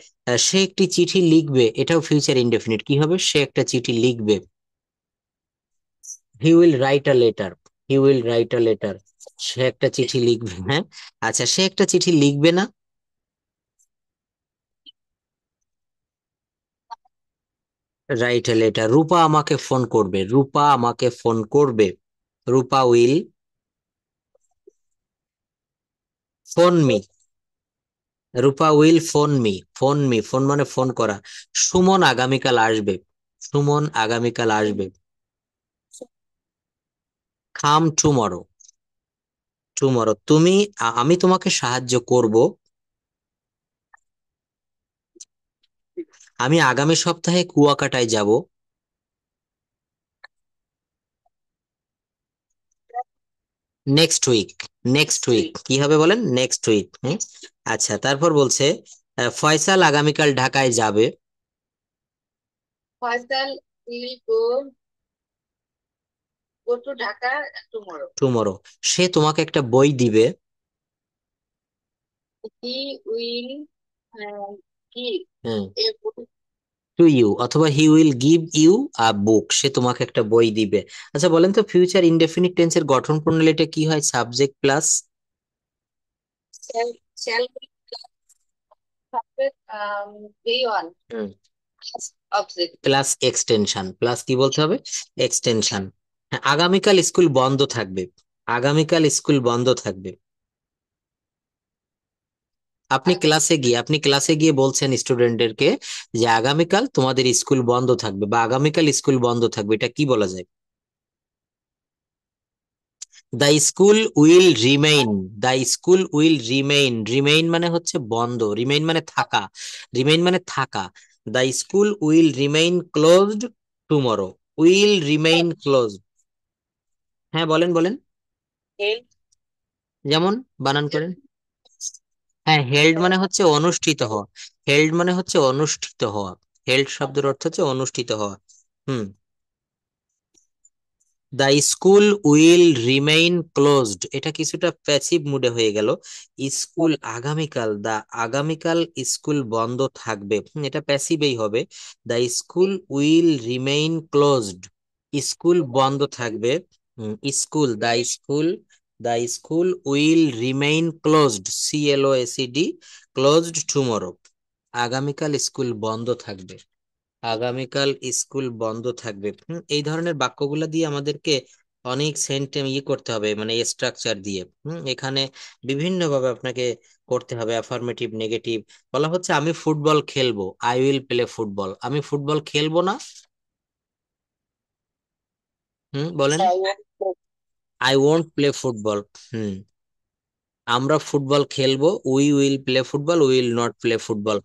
Speaker 1: সে একটি চিঠি লিখবে, এটাও ফিউচার ইনডেফিনিট। কি হবে? সে একটা চিঠি লিখবে। He will write a letter, he will write a letter, সে একটা চিঠি লিখবে। হ্যাঁ, আচ্ছা, সে একটা চিঠি লিখবে না, রাইট এ লেটার। রূপা আমাকে ফোন করবে, রূপা আমাকে ফোন করবে, Rupa will phone me, Rupa will phone me, phone me, phone মানে ফোন করা। সুমন আগামীকাল আসবে, সুমন আগামীকাল আসবে। Come tomorrow, tomorrow. আমি তোমাকে সাহায্য করব, আমি আগামী সপ্তাহে কুয়াকাটায় যাব। নেক্সট উইক, নেক্সট উইক কি হবে বলেন? Next week. আচ্ছা, তারপর বলছে ফয়সাল আগামীকাল ঢাকায় যাবে।
Speaker 3: Faisal will go to Dhaka tomorrow.
Speaker 1: Tomorrow, সে তোমাকে একটা বই দিবে।
Speaker 3: He will give a book.
Speaker 1: To you, অথবা he will give you a book, সে তোমাকে একটা বই দিবে। আচ্ছা বলেন তো, ফিউচার ইনডেফিনিট টেন্সের গঠন প্রণালীটা কি হয়? Subject plus
Speaker 3: Shall be subject V1 object.
Speaker 1: Plus extension, plus কি বলতে হবে? এক্সটেনশন। হ্যাঁ, আগামীকাল স্কুল বন্ধ থাকবে, আগামীকাল স্কুল বন্ধ থাকবে। আপনি ক্লাসে গিয়ে বলছেন স্টুডেন্টদেরকে যে আগামীকাল তোমাদের স্কুল বন্ধ থাকবে বা আগামীকাল স্কুল বন্ধ থাকবে, এটা কি বলা যায়? The school will remain. The school will remain. Remain মানে হচ্ছে বন্ধ, রিমেইন মানে থাকা, রিমেইন মানে থাকা। The school will remain closed tomorrow. Will remain closed. হ্যাঁ বলেন বলেন,
Speaker 2: Held.
Speaker 1: যেমন বানান করেন। হ্যাঁ, হেল্ড মানে হচ্ছে অনুষ্ঠিত হওয়া। হেল্ড মানে হচ্ছে অনুষ্ঠিত হওয়া। হেল্ড শব্দের অর্থ হচ্ছে অনুষ্ঠিত হওয়া। Hmm. The school will remain closed, এটা কিছুটা প্যাসিভ মুডে হয়ে গেল। স্কুল আগামীকাল, আগামীকাল স্কুল বন্ধ থাকবে, এটা প্যাসিভেই হবে। The school will remain closed, school বন্ধ থাকবে। School, the school will remain closed, CLOSED, closed tomorrow. আগামীকাল স্কুল বন্ধ থাকবে, আগামীকাল স্কুল বন্ধ থাকবে। এই ধরনের বাক্যগুলো দিয়ে আমাদেরকে অনেক সেন্টেন্স করতে হবে, মানে স্ট্রাকচার দিয়ে। এখানে বিভিন্ন ভাবে আপনাকে করতে হবে, অ্যাফার্মেটিভ, নেগেটিভ। বলা হচ্ছে আমি ফুটবল খেলবো, আই উইল প্লে ফুটবল। আমি ফুটবল খেলবো না, বলেন।
Speaker 2: I won't play.
Speaker 1: I won't play football. Hmm. আমরা ফুটবল খেলবো, we will play football, will not play football.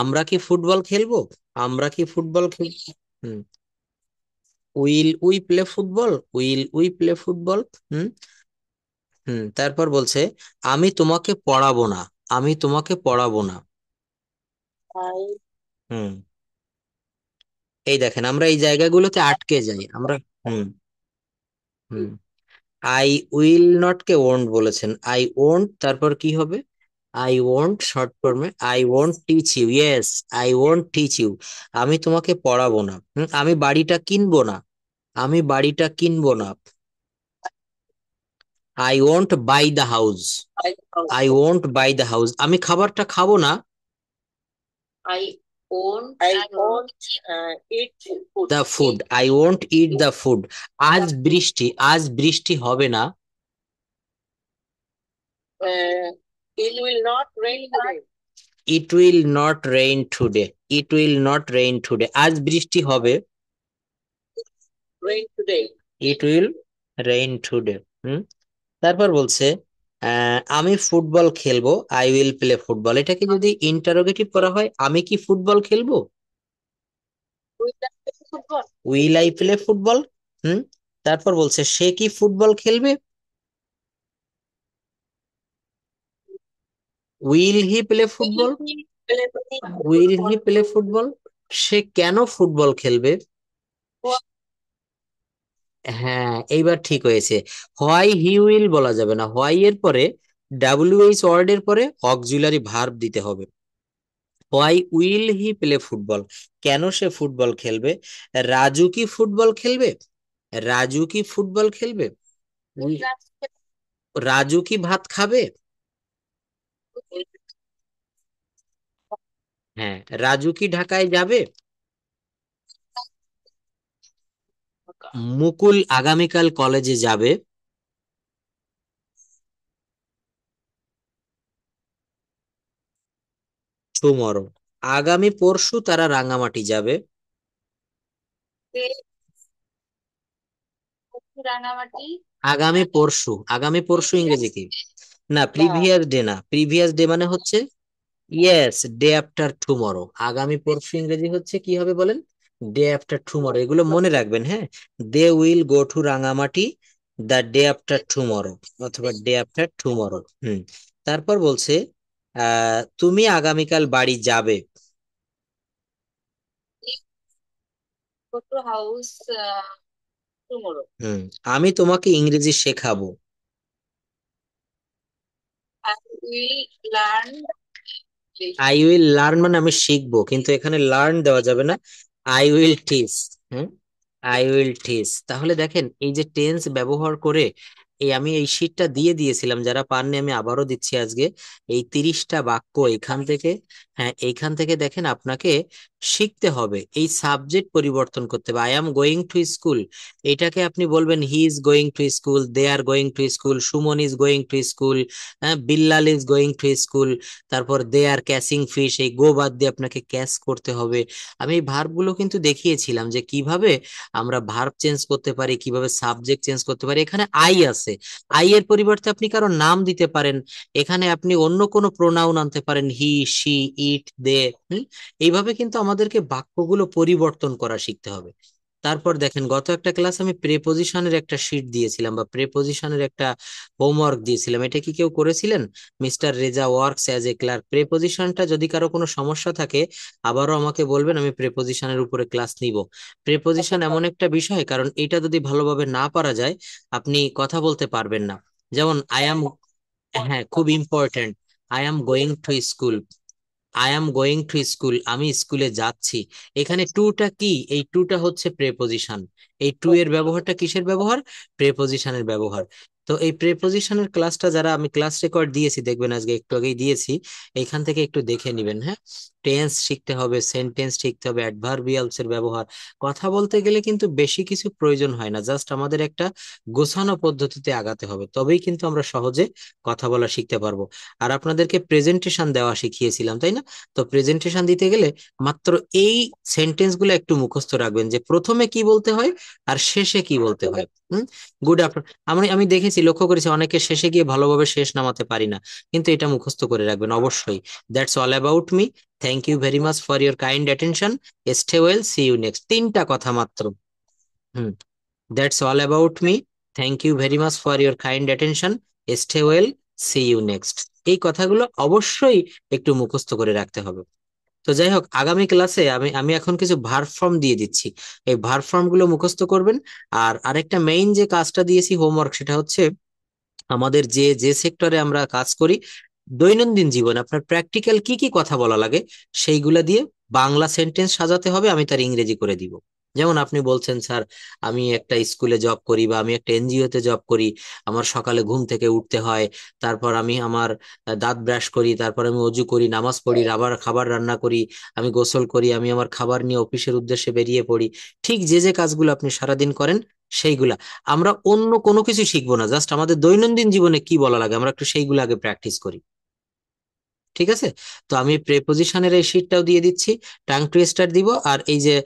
Speaker 1: আমরা কি ফুটবল খেলবো? আমরা কি ফুটবল খেলবো? Hmm. Will we play football, will we play football. Hmm. তারপর বলছে আমি তোমাকে পড়াবো না, আমি তোমাকে পড়াবো না।
Speaker 2: I
Speaker 1: হুম। এই দেখেন আমরা এই জায়গাগুলোতে আটকে যাই আমরা। Hmm. Hmm. I will not কে ওন্ট বলেছেন, আই ওন্ট, তারপর কি হবে? আই ওন্ট শর্ট ফর্মে, I won't teach you. Yes, I won't teach you. আমি তোমাকে পড়াবো না। আমি বাড়িটা কিনবো না, আমি বাড়িটা কিনবো না। I won't buy the house,
Speaker 2: I
Speaker 1: I won't buy the house. আমি খাবারটা খাবো না,
Speaker 3: I won't
Speaker 2: I won't eat food.
Speaker 1: The food, I won't it the food. আজ বৃষ্টি, আজ বৃষ্টি হবে না।
Speaker 2: It will not rain today.
Speaker 1: It will not rain today, it will not rain today. আজ বৃষ্টি হবে,
Speaker 2: Rain today.
Speaker 1: It will rain today. তারপর বলছে আমি ফুটবল খেলবো, আই উইল প্লে ফুটবল। এটাকে যদি ইন্টারোগেটিভ করা হয়, আমি কি ফুটবল খেলবো?
Speaker 2: Will I play football?
Speaker 1: Will I play football. Hmm. তারপর বলছে সে কি ফুটবল খেলবে? Will he play football,
Speaker 2: Will I play
Speaker 1: will he
Speaker 2: football?
Speaker 1: Play football. সে কেন ফুটবল খেলবে? হ্যাঁ, এইবার ঠিক হয়েছে। হোয়াই হি উইল বলা যাবে না, হোয়াই এর পরে WH ওয়ার্ড এর পরে অক্সিলারি ভার্ব দিতে হবে। Why will he play football, কেন সে ফুটবল খেলবে? রাজু কি ফুটবল খেলবে? রাজু কি ফুটবল খেলবে? রাজু কি ভাত খাবে? হ্যাঁ, রাজু কি ঢাকায় যাবে? মুকুল আগামীকাল কলেজে যাবে। টুমরো, আগামী পরশু তারা রাঙামাটি যাবে।
Speaker 3: রাঙামাটি
Speaker 1: আগামী পরশু, আগামী পরশু ইংরেজি কি? না, প্রিভিয়াস ডে না, প্রিভিয়াস ডে মানে হচ্ছে ইয়েস, ডে আফটার টুমরো। আগামী পরশু ইংরেজি হচ্ছে কি হবে বলেন? Day after tomorrow. এগুলো মনে রাখবেন, হ্যাঁ। They will go to Rangamati the day after tomorrow, অথবা ডে আফটার টুমরো। তারপর বলছে তুমি আগামীকাল বাড়ি যাবে।
Speaker 3: go to house tomorrow.
Speaker 1: হুম। আমি তোমাকে ইংরেজি শেখাবো।
Speaker 3: I will learn English.
Speaker 1: I will learn মানে আমি শিখবো, কিন্তু এখানে লার্ন দেওয়া যাবে না, I will teach. Hmm. I will teach. তাহলে দেখেন এই যে টেন্স ব্যবহার করে, আমি এই শীটটা দিয়ে দিয়েছিলাম, যারা পাননি আমি আবারও দিচ্ছি আজকে। এই 30টা বাক্য এখান থেকে হ্যাঁ, এইখান থেকে দেখেন আপনাকে শিখতে হবে এই সাবজেক্ট পরিবর্তন করতে হবে। I am going to school, এটাকে আপনি বলবেন he is going to school, they are going to school, Suman is going to school, Billal is going to school. তারপর দে আর ক্যাচিং ফিশ, এই গো বাদ দিয়ে আপনাকে ক্যাচ করতে হবে। আমি এই ভার্ব গুলো কিন্তু দেখিয়েছিলাম যে কিভাবে আমরা ভার্ব চেঞ্জ করতে পারি, কিভাবে সাবজেক্ট চেঞ্জ করতে পারি। এখানে আই আছে, আই এর পরিবর্তে আপনি কারো নাম দিতে পারেন। এখানে আপনি অন্য কোনো প্রোনাউন আনতে পারেন, হি, শি, ইট, দে। এইভাবে কিন্তু আমাদেরকে বাক্যগুলো পরিবর্তন করা শিখতে হবে। তারপর দেখেন, গত একটা ক্লাস আমি প্রেপোজিশনের একটা শিট দিয়েছিলাম বা প্রেপোজিশনের একটা হোমওয়ার্ক দিয়েছিলাম, এটা কি কেউ করেছিলেন? Mister Reza works as a clerk. প্রেপোজিশনটা যদি কারো কোনো সমস্যা থাকে আবারও আমাকে বলবেন, আমি প্রেপোজিশনের উপরে ক্লাস নিব। প্রেপোজিশন এমন একটা বিষয়, কারণ এটা যদি ভালোভাবে না পারা যায় আপনি কথা বলতে পারবেন না। যেমন আই অ্যাম, হ্যাঁ খুব important, I am going to school, I am going to school, আমি স্কুলে যাচ্ছি। এখানে টুটা কি? এই টুটা হচ্ছে প্রেপোজিশন। এই টু এর ব্যবহারটা কিসের ব্যবহার? প্রেপোজিশনের ব্যবহার। তো এই প্রেপোজিশনের ক্লাসটা যারা, আমি ক্লাস রেকর্ড দিয়েছি দেখবেন, আজকে একটু আগেই দিয়েছি, এইখান থেকে একটু দেখে নিবেন। হ্যাঁ, টেন্স শিখতে হবে, সেন্টেন্স শিখতে হবে, অ্যাডভার্বিয়ালস এর ব্যবহার। কথা বলতে গেলে কিন্তু বেশি কিছু প্রয়োজন হয় না, জাস্ট আমাদের একটা গোছানো পদ্ধতিতে আগাতে হবে, তবেই কিন্তু আমরা সহজে কথা বলা শিখতে পারবো। আর আপনাদেরকে প্রেজেন্টেশন দেওয়া শিখিয়েছিলাম, তাই না? তো প্রেজেন্টেশন দিতে গেলে মাত্র এই সেন্টেন্স গুলো একটু মুখস্থ রাখবেন, যে প্রথমে কি বলতে হয় আর শেষে কি বলতে হয়। গুড আফটার, আমি দেখেছি, লক্ষ্য করেছি অনেকে শেষে গিয়ে ভালোভাবে শেষ নামাতে পারি না, কিন্তু এটা মুখস্থ করে রাখবেন অবশ্যই। That's all about me, thank you very much for your kind attention, stay well, see you next. তিনটা কথা মাত্র। Hmm, that's all about me, thank you very much for your kind attention, stay well, see you next. এই কথাগুলো অবশ্যই একটু মুখস্থ করে রাখতে হবে। তো যাই হোক, আগামী ক্লাসে আমি আমি এখন কিছু ভার্ব ফর্ম দিয়ে দিচ্ছি, এই ভার্ব ফর্ম গুলো মুখস্থ করবেন। আর আরেকটা মেইন যে কাজটা দিয়েছি হোমওয়ার্ক, সেটা হচ্ছে আমাদের যে যে সেক্টরে আমরা কাজ করি, দৈনন্দিন জীবনে আপনার প্র্যাকটিক্যাল কি কি কথা বলা লাগে সেইগুলা দিয়ে বাংলা সেন্টেন্স সাজাতে হবে, আমি তার ইংরেজি করে দিব। যেমন আপনি বলছেন, স্যার আমি একটা স্কুলে জব করি বা আমি একটা এনজিও তে জব করি, আমার সকালে ঘুম থেকে উঠতে হয়, তারপর আমি আমার দাঁত ব্রাশ করি, তারপর আমি অজু করি, নামাজ পড়ি, আবার খাবার রান্না করি, আমি গোসল করি, আমি আমার খাবার নিয়ে অফিসের উদ্দেশ্যে বেরিয়ে পড়ি। ঠিক যে যে কাজগুলো আপনি সারাদিন করেন সেইগুলা, আমরা অন্য কোনো কিছু শিখবো না, জাস্ট আমাদের দৈনন্দিন জীবনে কি বলা লাগে আমরা একটু সেইগুলো আগে প্র্যাকটিস করি। ঠিক আছে? তো আমি প্রেপোজিশনের এই শীটটাও দিয়ে দিচ্ছি, টাং টুইস্টার দিব, আর এই যে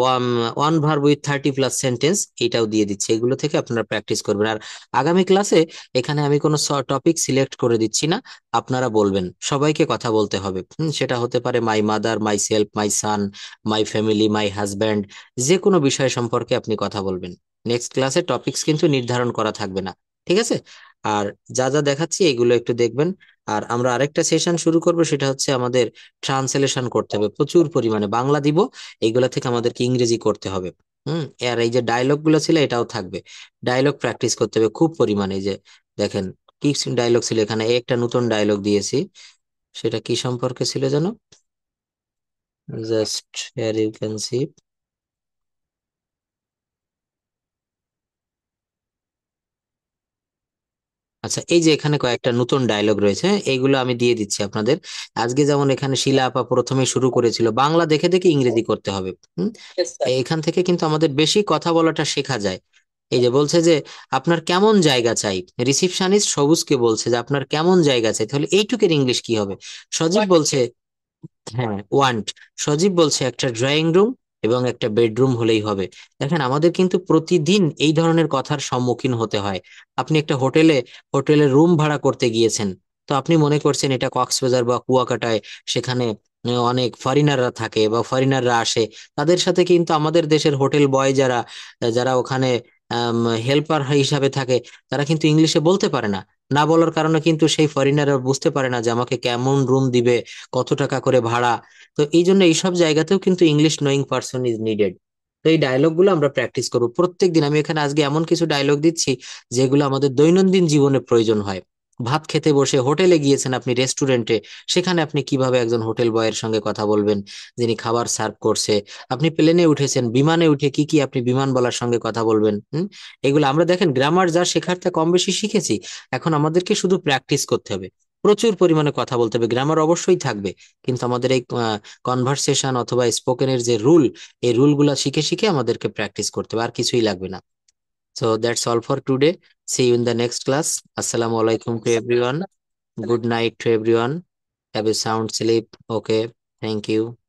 Speaker 1: one one verb with 30+ sentence এটাও দিয়ে দিচ্ছি। এগুলো থেকে আপনারা প্র্যাকটিস করবেন। আর আগামী ক্লাসে এখানে আমি কোনো টপিক সিলেক্ট করে দিচ্ছি না, আপনারা বলবেন, সবাইকে কথা বলতে হবে। সেটা হতে পারে my mother, my self, my son, my family, my husband, যে কোনো বিষয় সম্পর্কে আপনি কথা বলবেন। নেক্সট ক্লাসে টপিকস কিন্তু নির্ধারণ করা থাকবে না, ঠিক আছে? আর যা যা দেখাচ্ছি এগুলো একটু দেখবেন। আর আমরা আরেকটা সেশন শুরু করব, সেটা হচ্ছে আমাদের ট্রান্সলেশন করতে হবে, প্রচুর পরিমাণে বাংলা দিব, এইগুলা থেকে আমাদেরকে ইংরেজি করতে হবে। আর এই যে ডায়লগ গুলো ছিল এটাও থাকবে, ডায়লগ প্র্যাকটিস করতে হবে খুব পরিমাণে। এই যে দেখেন কি ডায়লগ ছিল এখানে, একটা নতুন ডায়লগ দিয়েছি, সেটা কি সম্পর্কে ছিল যেন, just here you can see. আচ্ছা, এই যে এখানে কয়েকটা নতুন ডায়লগ রয়েছে, এইগুলো আমি দিয়ে দিচ্ছি আপনাদের। আজকে যেমন এখানে শিলা আপা প্রথমে শুরু করেছিল, বাংলা দেখে দেখে ইংরেজি করতে হবে। হুম,
Speaker 2: Yes, sir.
Speaker 1: এখান থেকে কিন্তু আমাদের বেশি কথা বলাটা শেখা যায়। এই যে বলছে যে আপনার কেমন জায়গা চাই, রিসিপশনিস্ট সবুজকে বলছে যে আপনার কেমন জায়গা চাই, তাহলে এইটুকের ইংলিশ কি হবে? সজীব
Speaker 2: What?
Speaker 1: বলছে, হ্যাঁ ওয়ান্ট, সজীব বলছে একটা ড্রয়িং রুম এবং একটা বেডরুম হলেই হবে। দেখেন আমাদের কিন্তু প্রতিদিন এই ধরনের কথার সম্মুখীন হতে হয়। আপনি একটা হোটেলে রুম ভাড়া করতে গিয়েছেন, তো আপনি মনে করছেন এটা কক্সবাজার বা কুয়াকাটায়, সেখানে অনেক ফরেনাররা থাকে বা ফরেনাররা আসে, তাদের সাথে কিন্তু আমাদের দেশের হোটেল বয় যারা যারা ওখানে হেল্পার হিসাবে থাকে, তারা কিন্তু ইংলিশে বলতে পারে না। না বলার কারণে কিন্তু সেই ফরেনাররা বুঝতে পারে না যে আমাকে কেমন রুম দিবে, কত টাকা করে ভাড়া। তো এই জন্য এইসব জায়গাতেও কিন্তু English knowing person is needed. তো এই ডায়লগ গুলো আমরা প্র্যাকটিস করবো প্রত্যেকদিন। আমি এখানে আজকে এমন কিছু ডায়লগ দিচ্ছি যেগুলো আমাদের দৈনন্দিন জীবনে প্রয়োজন হয়। ভাত খেতে বসে হোটেলে গিয়েছেন, আপনি রেস্টুরেন্টে, সেখানে আপনি কিভাবে একজন হোটেল বয়ের সঙ্গে কথা বলবেন যিনি খাবার সার্ভ করছে। আপনি প্লেনে উঠেছেন, বিমানে উঠে কি কি আপনি বিমানবালার সঙ্গে কথা বলবেন। এগুলো আমরা দেখেন গ্রামার যা শেখার তা কম বেশি শিখেছি, এখন আমাদেরকে শুধু প্র্যাকটিস করতে হবে, প্রচুর পরিমাণে কথা বলতে হবে। গ্রামার অবশ্যই থাকবে, কিন্তু আমাদের এই কনভারসেশন অথবা স্পোকেনের যে রুল, এই রুলগুলা শিখে শিখে আমাদেরকে প্র্যাকটিস করতে হবে, আর কিছুই লাগবে না। So that's all for today. See you in the next class. Assalamu alaikum to everyone. Good night to everyone. Have a sound sleep. Okay. Thank you.